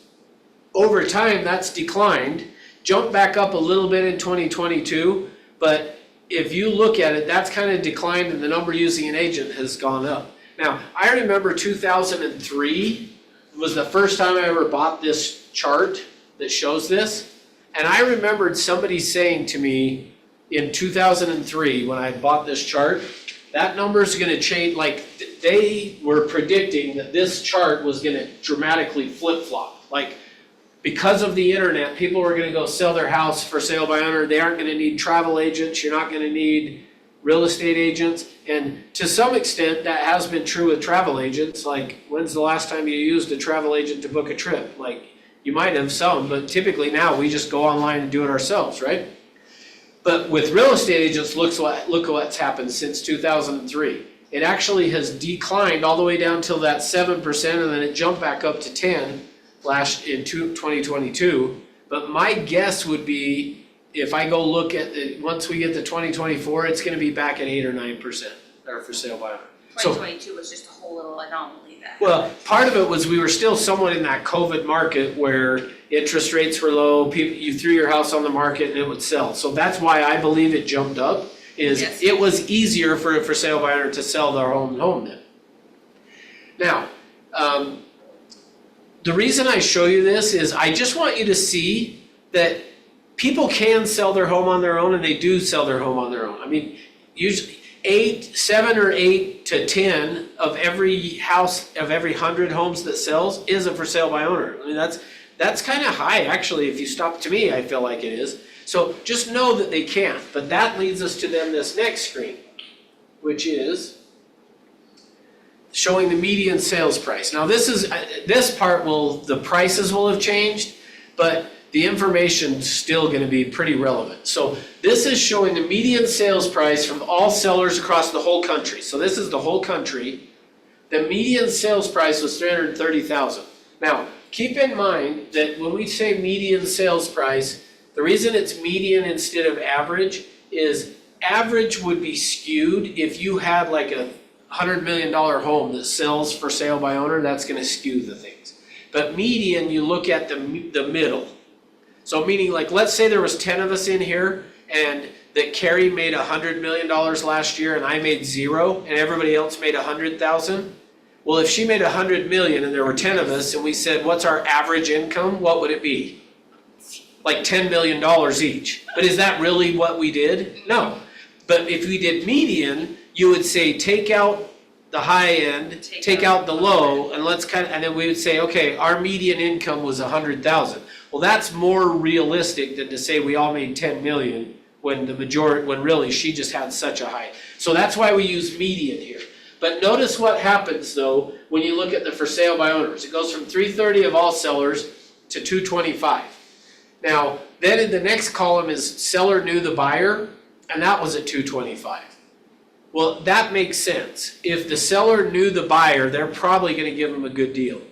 over time that's declined, jumped back up a little bit in 2022, but if you look at it, that's kind of declined and the number using an agent has gone up. Now, I remember 2003 was the first time I ever bought this chart that shows this. And I remembered somebody saying to me in 2003 when I bought this chart, that number's gonna change, like they were predicting that this chart was gonna dramatically flip-flop. Like, because of the internet, people were gonna go sell their house for sale by owner. They aren't gonna need travel agents. You're not gonna need real estate agents. And to some extent, that has been true with travel agents. Like, when's the last time you used a travel agent to book a trip? Like, you might have some, but typically now we just go online and do it ourselves, right? But with real estate agents, look what's happened since 2003. It actually has declined all the way down till that 7%, and then it jumped back up to 10 in 2022. But my guess would be, if I go look at it, once we get to 2024, it's gonna be back at 8 or 9% are for sale by owner. So, 2022 was just a whole little anomaly that. well, part of it was we were still somewhat in that COVID market where interest rates were low, you threw your house on the market and it would sell. So that's why I believe it jumped up, is Yes. it was easier for a for sale by owner to sell their home then. Now, the reason I show you this is I just want you to see that people can sell their home on their own, and they do sell their home on their own. I mean, usually 7 or 8 to 10 of every house, of every 100 homes that sells is a for sale by owner. I mean, that's kind of high, actually. If you stop, to me, I feel like it is. So just know that they can. But that leads us to then this next screen, which is showing the median sales price. Now this part the prices will have changed, but the information's still gonna be pretty relevant. So this is showing the median sales price from all sellers across the whole country. So this is the whole country. The median sales price was $330,000. Now, keep in mind that when we say median sales price, the reason it's median instead of average is average would be skewed if you had like a $100 million home that sells for sale by owner, that's gonna skew the things. But median, you look at the middle. So meaning like, let's say there was 10 of us in here and that Carrie made $100 million last year and I made 0 and everybody else made 100,000. Well, if she made 100 million and there were 10 of us and we said, what's our average income? What would it be? Like $10 million each. But is that really what we did? No. But if we did median, you would say, take out the high end, take out the low, and and then we would say, okay, our median income was 100,000. Well, that's more realistic than to say we all made 10 million when when really she just had such a high. So that's why we use median here. But notice what happens though, when you look at the for sale by owners. It goes from 330 of all sellers to 225. Now, then in the next column is seller knew the buyer, and that was at 225. Well, that makes sense. If the seller knew the buyer, they're probably gonna give them a good deal.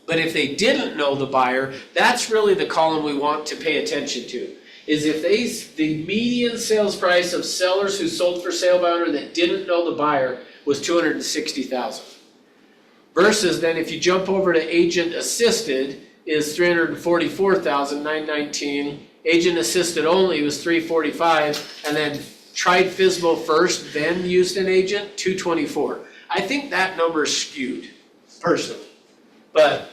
But if they didn't know the buyer, that's really the column we want to pay attention to. Is if the median sales price of sellers who sold for sale by owner that didn't know the buyer was 260,000. Versus then if you jump over to agent assisted is 344,919. Agent assisted only was 345, and then tried FSBO first, then used an agent, 224. I think that number is skewed, personally. But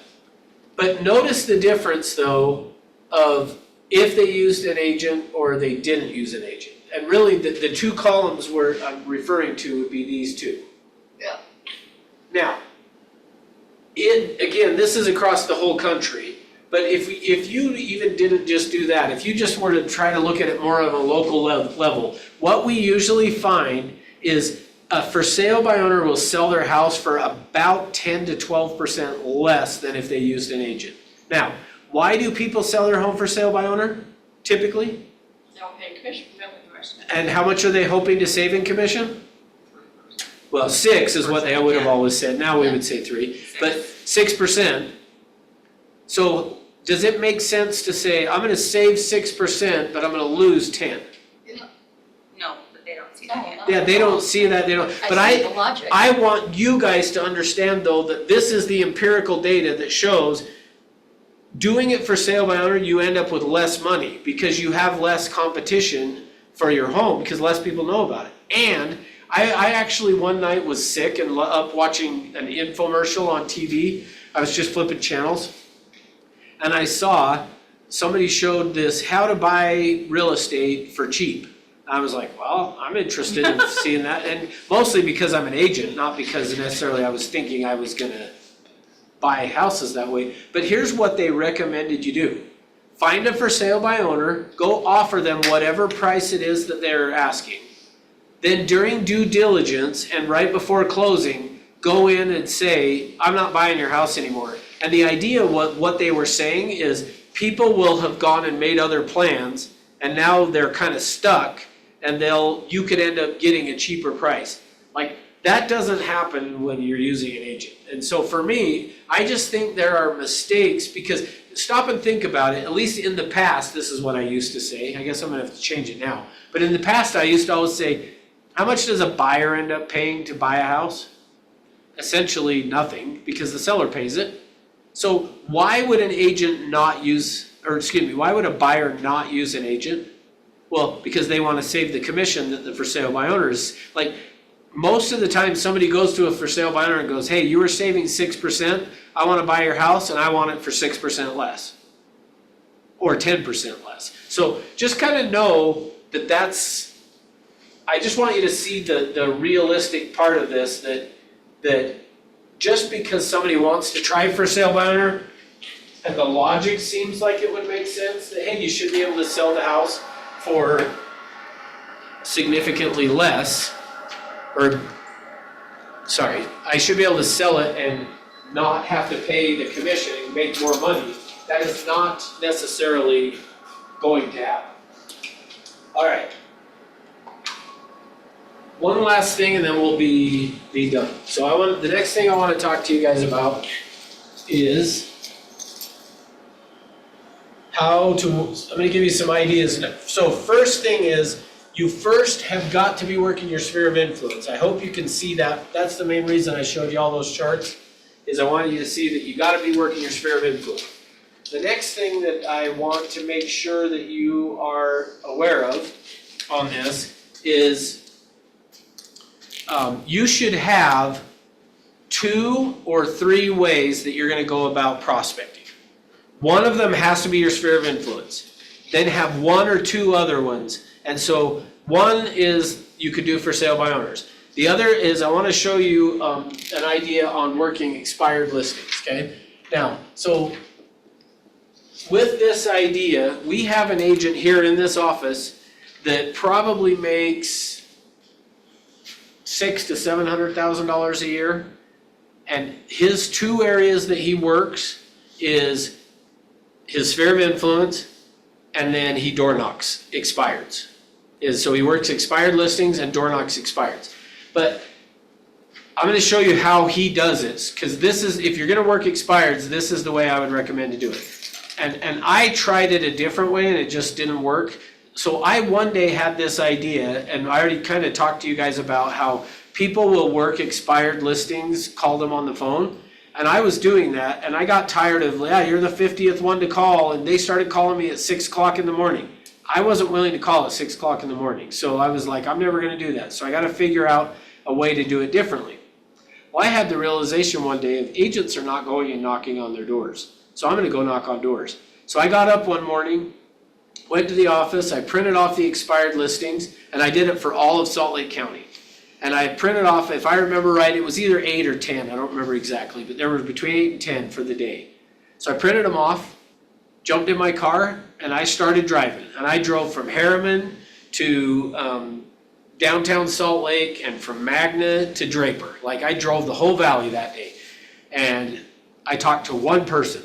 notice the difference though of if they used an agent or they didn't use an agent. And really the two columns I'm referring to would be these two. Yeah. Now, again, this is across the whole country, but if you even didn't just do that, if you just were to try to look at it more on a local level, what we usually find is a for sale by owner will sell their house for about 10 to 12% less than if they used an agent. Now, why do people sell their home for sale by owner, typically? They don't pay commission. And how much are they hoping to save in commission? Well, 6 is what they would have always said, now we would say 3, but 6%. So does it make sense to say, I'm gonna save 6%, but I'm gonna lose 10? No, but they don't see that. Yeah, they don't see that, they don't, but I see the logic. I want you guys to understand though that this is the empirical data that shows doing it for sale by owner, you end up with less money because you have less competition for your home because less people know about it. And I actually one night was sick and up watching an infomercial on TV. I was just flipping channels and I saw somebody showed this how to buy real estate for cheap. I was like, well, I'm interested in seeing that, and mostly because I'm an agent, not because necessarily I was thinking I was gonna buy houses that way. But here's what they recommended you do. Find a for sale by owner, go offer them whatever price it is that they're asking. Then during due diligence and right before closing, go in and say, I'm not buying your house anymore. And the idea, what they were saying is people will have gone and made other plans and now they're kind of stuck and you could end up getting a cheaper price. Like that doesn't happen when you're using an agent. And so for me, I just think there are mistakes because stop and think about it. At least in the past, this is what I used to say. I guess I'm gonna have to change it now. But in the past, I used to always say, how much does a buyer end up paying to buy a house? Essentially nothing, because the seller pays it. So why would an agent not use, or excuse me, why would a buyer not use an agent? Well, because they want to save the commission that the for sale by owner is. Like most of the time somebody goes to a for sale by owner and goes, hey, you were saving 6%, I want to buy your house and I want it for 6% less. Or 10% less. So just kind of know that I just want you to see the realistic part of this, that just because somebody wants to try for sale by owner, and the logic seems like it would make sense, that hey, you should be able to sell the house for significantly less, I should be able to sell it and not have to pay the commission and make more money. That is not necessarily going to happen. All right. One last thing and then we'll be done. So the next thing I want to talk to you guys about is I'm going to give you some ideas. So first thing is you first have got to be working your sphere of influence. I hope you can see that. That's the main reason I showed you all those charts, is I wanted you to see that you gotta be working your sphere of influence. The next thing that I want to make sure that you are aware of on this is you should have 2 or 3 ways that you're gonna go about prospecting. One of them has to be your sphere of influence. Then have 1 or 2 other ones. And so one is you could do for sale by owners. The other is I wanna show you an idea on working expired listings, okay? Now, so with this idea, we have an agent here in this office that probably makes $600,000 to $700,000 a year. And his 2 areas that he works is his sphere of influence, and then he door knocks expireds. So he works expired listings and door knocks expireds. But I'm gonna show you how he does it, because this is, if you're gonna work expireds, this is the way I would recommend to do it. And I tried it a different way and it just didn't work. So I one day had this idea, and I already kind of talked to you guys about how people will work expired listings, call them on the phone. And I was doing that, and I got tired of, yeah, you're the 50th one to call, and they started calling me at 6 o'clock in the morning. I wasn't willing to call at 6 o'clock in the morning, so I was like, I'm never gonna do that. So I gotta figure out a way to do it differently. Well, I had the realization one day of agents are not going and knocking on their doors. So I'm gonna go knock on doors. So I got up one morning, went to the office, I printed off the expired listings, and I did it for all of Salt Lake County. And I printed off, if I remember right, it was either 8 or 10, I don't remember exactly, but there were between 8 and 10 for the day. So I printed them off, jumped in my car, and I started driving. And I drove from Harriman to downtown Salt Lake, and from Magna to Draper. Like, I drove the whole valley that day. And I talked to one person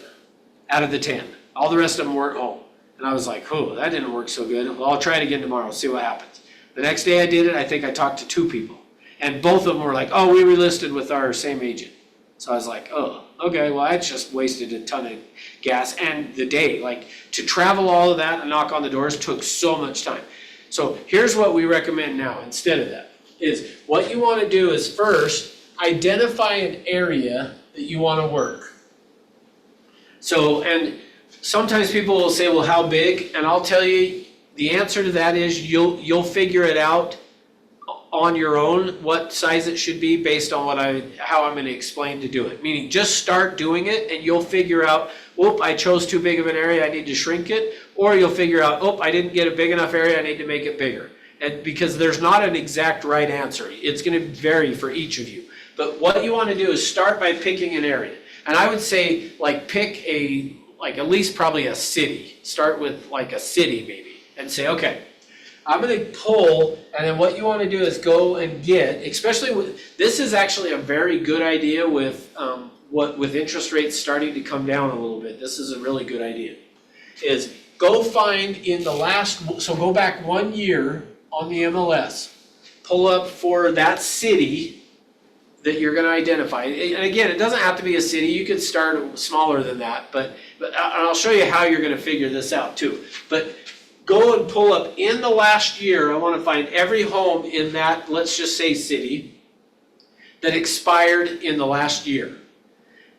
out of the 10. All the rest of them weren't home. And I was like, oh, that didn't work so good. Well, I'll try it again tomorrow, see what happens. The next day I did it, I think I talked to 2 people. And both of them were like, oh, we relisted with our same agent. So I was like, oh, okay, well, I just wasted a ton of gas and the day. Like, to travel all of that and knock on the doors took so much time. So here's what we recommend now instead of that, is what you wanna do is first, identify an area that you wanna work. So, and sometimes people will say, well, how big? And I'll tell you, the answer to that is you'll figure it out on your own, what size it should be based on how I'm gonna explain to do it. Meaning, just start doing it and you'll figure out, whoop, I chose too big of an area, I need to shrink it. Or you'll figure out, oh, I didn't get a big enough area, I need to make it bigger. And because there's not an exact right answer, it's gonna vary for each of you. But what you wanna do is start by picking an area. And I would say, like, pick at least probably a city. Start with like a city maybe, and say, okay, I'm gonna pull, and then what you wanna do is go and get, especially with, this is actually a very good idea with with interest rates starting to come down a little bit. This is a really good idea. Is go find in the last, so go back 1 year on the MLS, pull up for that city that you're gonna identify. And again, it doesn't have to be a city, you could start smaller than that, but I'll show you how you're gonna figure this out too. But go and pull up in the last year, I wanna find every home in that, let's just say city, that expired in the last year.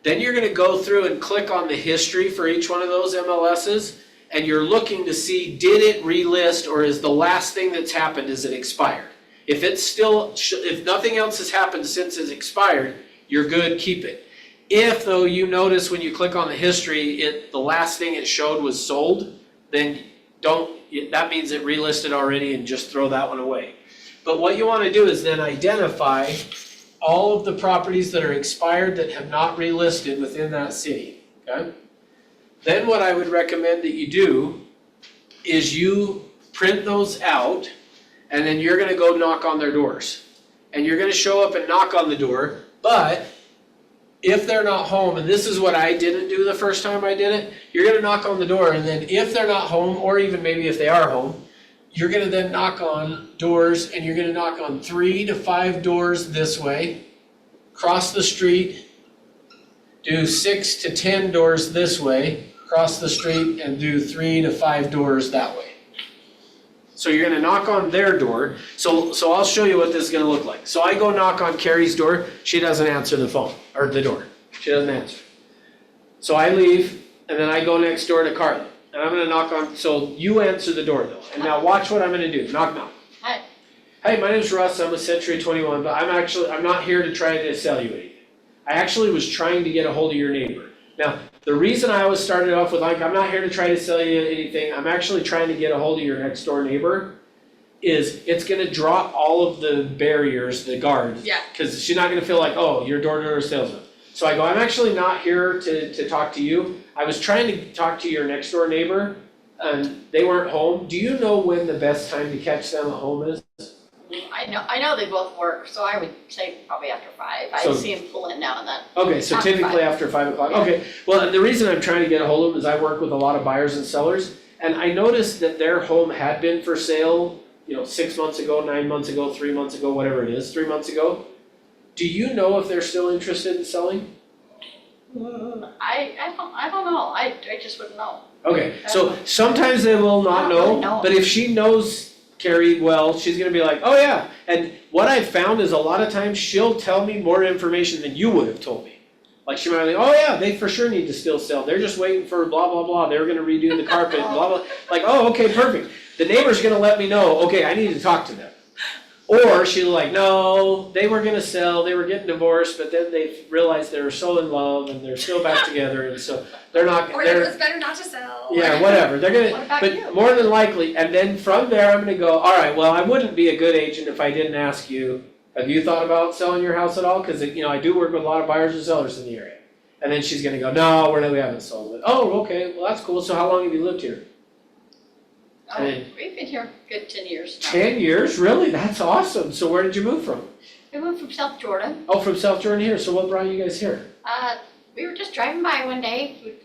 Then you're gonna go through and click on the history for each one of those MLSs, and you're looking to see, did it relist, or is the last thing that's happened, is it expired? If it's still, if nothing else has happened since it's expired, you're good, keep it. If though you notice when you click on the history, the last thing it showed was sold, then that means it relisted already and just throw that one away. But what you wanna do is then identify all of the properties that are expired that have not relisted within that city, okay? Then what I would recommend that you do is you print those out, and then you're gonna go knock on their doors. And you're gonna show up and knock on the door, but if they're not home, and this is what I didn't do the first time I did it, you're gonna knock on the door, and then if they're not home, or even maybe if they are home, you're gonna then knock on doors, and you're gonna knock on 3 to 5 doors this way, cross the street, do 6 to 10 doors this way, cross the street, and do 3 to 5 doors that way. So you're gonna knock on their door. So I'll show you what this is gonna look like. So I go knock on Carrie's door, she doesn't answer the phone, or the door. She doesn't answer. So I leave, and then I go next door to Carla. And I'm gonna knock on, so you answer the door though. And now watch what I'm gonna do. Knock, knock. Hi. Hey, my name's Russ, I'm with Century 21, but I'm not here to try to sell you anything. I actually was trying to get a hold of your neighbor. Now, the reason I always started off with like, I'm not here to try to sell you anything, I'm actually trying to get a hold of your next door neighbor, is it's gonna drop all of the barriers, the guards. Yeah. Cause she's not gonna feel like, oh, you're door-to-door salesman. So I go, I'm actually not here to talk to you. I was trying to talk to your next door neighbor, and they weren't home. Do you know when the best time to catch them at home is? I know they both work, so I would say probably after 5. I So- see them pull in now and then. Okay, so After typically 5. after 5 o'clock, okay. Well, and the reason I'm trying to get a hold of them is I work with a lot of buyers and sellers, and I noticed that their home had been for sale, 6 months ago, 9 months ago, 3 months ago, whatever it is, 3 months ago. Do you know if they're still interested in selling? I don't know, I just wouldn't know. Okay, so sometimes they will not I don't really know, know. but if she knows Carrie well, she's gonna be like, oh yeah. And what I've found is a lot of times she'll tell me more information than you would have told me. Like she might be like, oh yeah, they for sure need to still sell, they're just waiting for blah, blah, blah, they're gonna redo the carpet, blah, blah. Like, oh, okay, perfect. The neighbor's gonna let me know, okay, I need to talk to them. Or she'll like, no, they were gonna sell, they were getting divorced, but then they realized they were so in love and they're still back together, and so they're not, Or they're. it's better not to sell. Yeah, whatever, they're What gonna, about but you? more than likely, and then from there, I'm gonna go, alright, well, I wouldn't be a good agent if I didn't ask you, have you thought about selling your house at all? Cause I do work with a lot of buyers and sellers in the area. And then she's gonna go, no, we haven't sold it. Oh, okay, well, that's cool, so how long have you lived here? Oh, we've been here a good 10 years now. 10 years, really? That's awesome, so where did you move from? We moved from South Jordan. Oh, from South Jordan here, so what brought you guys here? We were just driving by one day,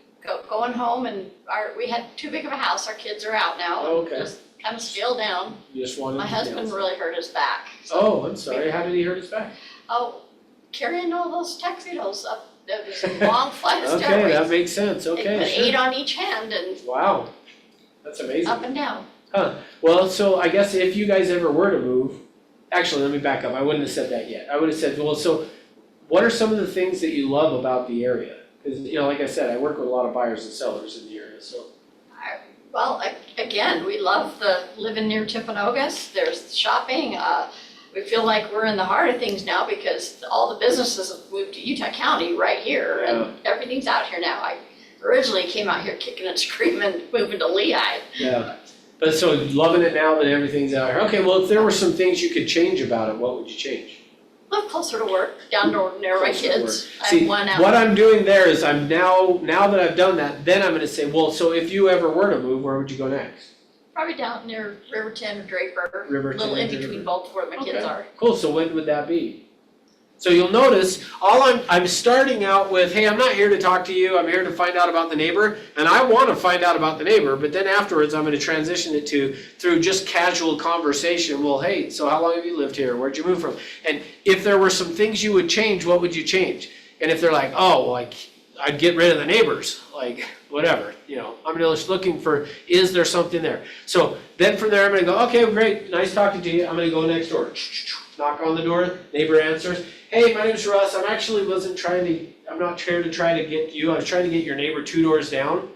going home, and we had too big of a house, our kids are out now. Oh, okay. Just kind of scaled down. You just wanted to. My husband really hurt his back. So, Oh, I'm sorry, how did he hurt his back? carrying all those tuxedos up, there was a long flight of Okay, stairways. that makes sense, okay, With sure. 8 on each hand and Wow, that's amazing. up and down. Well, so I guess if you guys ever were to move, actually, let me back up, I wouldn't have said that yet. I would have said, well, so what are some of the things that you love about the area? Because, like I said, I work with a lot of buyers and sellers in the area, so. Well, again, we love living near Timpanogos, there's shopping, we feel like we're in the heart of things now because all the businesses have moved to Utah County right here and everything's out here now. I originally came out here kicking and screaming, moving to Lehigh. Yeah, but so loving it now that everything's out here. Okay, well, if there were some things you could change about it, what would you change? Live closer to work, down near my Closer to kids. I See, have one out. what I'm doing there is I'm now that I've done that, then I'm gonna say, well, so if you ever were to move, where would you go next? Probably down near Riverton or Draper, a Riverton little or in Draper. between both where my kids Okay. are. Cool, so when would that be? So you'll notice, I'm starting out with, hey, I'm not here to talk to you, I'm here to find out about the neighbor, and I wanna find out about the neighbor, but then afterwards, I'm gonna transition it through just casual conversation, well, hey, so how long have you lived here, where'd you move from? And if there were some things you would change, what would you change? And if they're like, oh, like, I'd get rid of the neighbors, like, whatever, I'm just looking for, is there something there? So then from there, I'm gonna go, okay, great, nice talking to you, I'm gonna go next door. Knock on the door, neighbor answers, hey, my name's Russ, I'm not here to try to get you, I was trying to get your neighbor 2 doors down.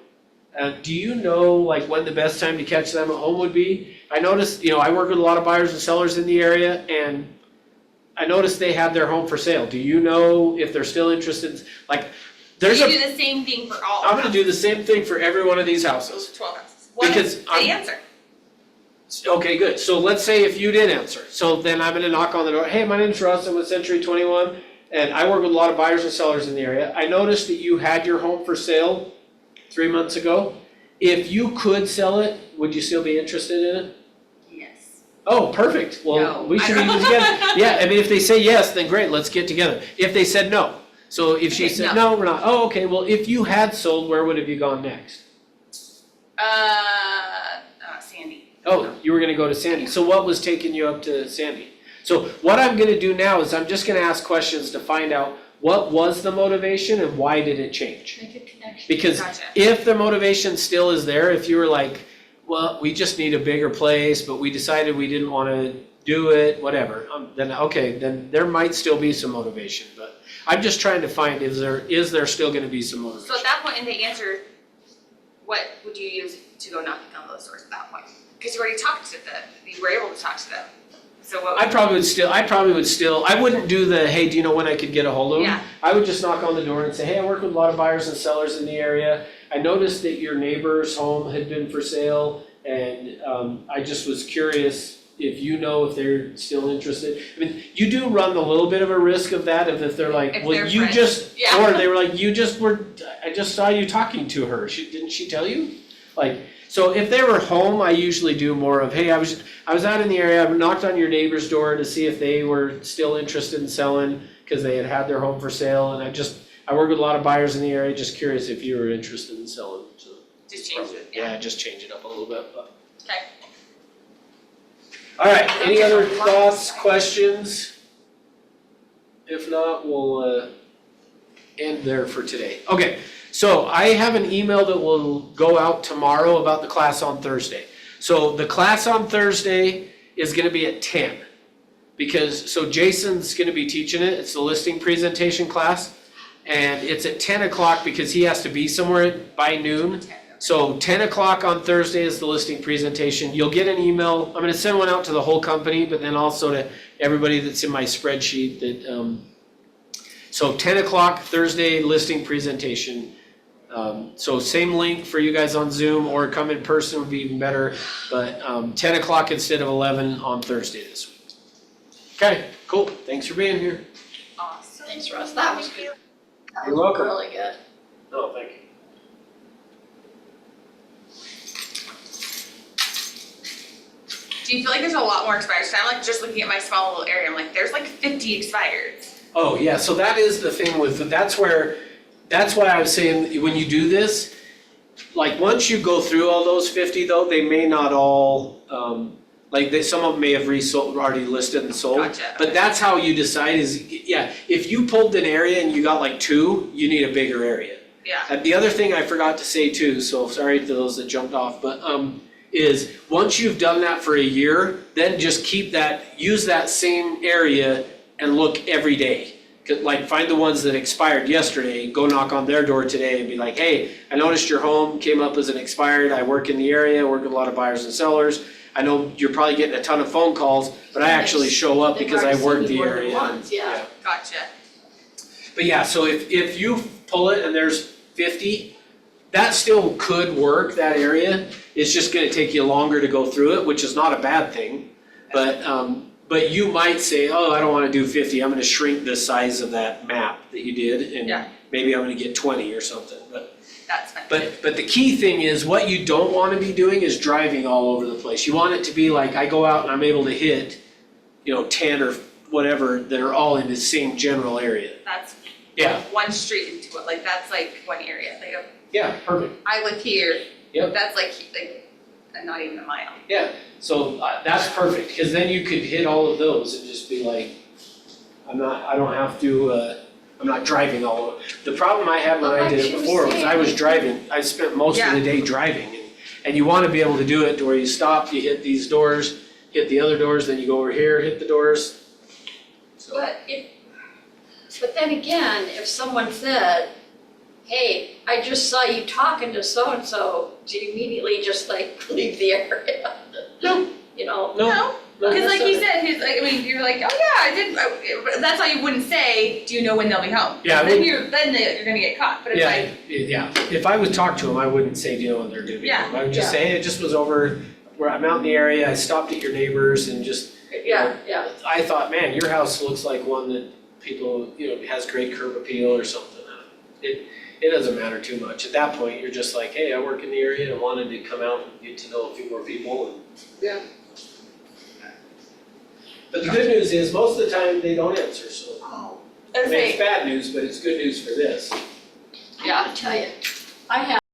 Do you know like when the best time to catch them at home would be? I noticed, I work with a lot of buyers and sellers in the area, and I noticed they had their home for sale. Do you know if they're still interested, like, You there's do the same thing for all. I'm gonna do the same thing for every one of these houses. 12 houses. What Because is I'm- the answer? Okay, good. So let's say if you did answer. So then I'm gonna knock on the door. Hey, my name's Russ, I'm with Century 21, and I work with a lot of buyers and sellers in the area. I noticed that you had your home for sale 3 months ago. If you could sell it, would you still be interested in it? Yes. Oh, perfect. Well, No, we should I be don't. together. Yeah, I mean, if they say yes, then great, let's get together. If they said no. So if she Okay, said, no, we're not. Oh, okay, well, if you had sold, where would have you gone next? Sandy. Oh, you were gonna go to Sandy. So what was taking you up to Sandy? So what I'm gonna do now is I'm just gonna ask questions to find out what was the motivation and why did it change? Make a connection. Because Gotcha. if the motivation still is there, if you were like, well, we just need a bigger place, but we decided we didn't wanna do it, whatever, then, okay, then there might still be some motivation, but I'm just trying to find, is there still gonna be some So motivation? at that point in the answer, what would you use to go knocking on those doors at that point? Because you already talked to them, you were able to talk to them. So what? I probably would still, I wouldn't do the, hey, do you know when I could get a hold of them? Yeah. I would just knock on the door and say, hey, I work with a lot of buyers and sellers in the area. I noticed that your neighbor's home had been for sale, and I just was curious if you know if they're still interested. I mean, you do run a little bit of a risk of that, if they're like, If well, they're you friends. just, Yeah. or they were like, I just saw you talking to her, didn't she tell you? Like, so if they were home, I usually do more of, hey, I was out in the area, I knocked on your neighbor's door to see if they were still interested in selling, cause they had their home for sale, and I work with a lot of buyers in the area, just curious if you were interested in selling, so. Just change it, Yeah, just change it up a little bit, but. Okay. Alright, any other thoughts, questions? If not, we'll end there for today. Okay, so I have an email that will go out tomorrow about the class on Thursday. So the class on Thursday is gonna be at 10. So Jason's gonna be teaching it, it's the listing presentation class. And it's at 10 o'clock because he has to be somewhere by noon. So 10 o'clock on Thursday is the listing presentation. You'll get an email, I'm gonna send one out to the whole company, but then also to everybody that's in my spreadsheet that, so 10 o'clock Thursday listing presentation. So same link for you guys on Zoom, or come in person would be even better, but 10 o'clock instead of 11 on Thursday this week. Okay, cool, thanks for being here. Awesome. Thanks, Russ, that was good. That You're was welcome. Really good. Oh, thank you. Do you feel like there's a lot more expireds? I'm like just looking at my small little area, I'm like, there's like 50 expireds. Oh, yeah, so that is the thing that's why I was saying, when you do this, like, once you go through all those 50 though, they may not all, some of them may have already listed and sold. Gotcha. But that's how you decide is, yeah, if you pulled an area and you got like 2, you need a bigger area. Yeah. And the other thing I forgot to say too, so sorry to those that jumped off, but, is once you've done that for a year, then just use that same area and look every day. Like, find the ones that expired yesterday, go knock on their door today and be like, hey, I noticed your home came up as an expired, I work in the area, work with a lot of buyers and sellers. I know you're probably getting a ton of phone calls, but I actually show up because I work the area. Yeah. Gotcha. But yeah, so if you pull it and there's 50, that still could work, that area. It's just gonna take you longer to go through it, which is not a bad thing. But you might say, oh, I don't wanna do 50, I'm gonna shrink the size of that map that you did, and Yeah. maybe I'm gonna get 20 or something, That's fine. But the key thing is, what you don't wanna be doing is driving all over the place. You want it to be like, I go out and I'm able to hit, 10 or whatever that are all in the same general area. That's Yeah, one street into it, like that's like one area, like yeah, perfect. I live here. Yep. That's like not even a mile. So that's perfect, because then you could hit all of those and just be like, I'm not driving all over. The problem I had when I did it before was I was driving, I spent most of the day driving. And you wanna be able to do it to where you stop, you hit these doors, hit the other doors, then you go over here, hit the doors. So, But then again, if someone said, hey, I just saw you talking to so-and-so, do you immediately just like leave the area? No. No, because like he said, you're like, oh yeah, I did, that's why you wouldn't say, do you know when they'll be home? Yeah, Then you're gonna get caught, but it's like, Yeah, if I would talk to them, I wouldn't say, do you know when they're gonna be Yeah, home? I would just say, hey, it just was over where I'm out in the area, I stopped at your neighbors and just, Yeah. I thought, man, your house looks like one that people, has great curb appeal or something. It doesn't matter too much. At that point, you're just like, hey, I work in the area and wanted to come out and get to know a few more people and. Yeah. But the good news is, most of the time, they don't answer, so. I I was mean, it's saying, bad news, but it's good news for this. Yeah, I tell you, I have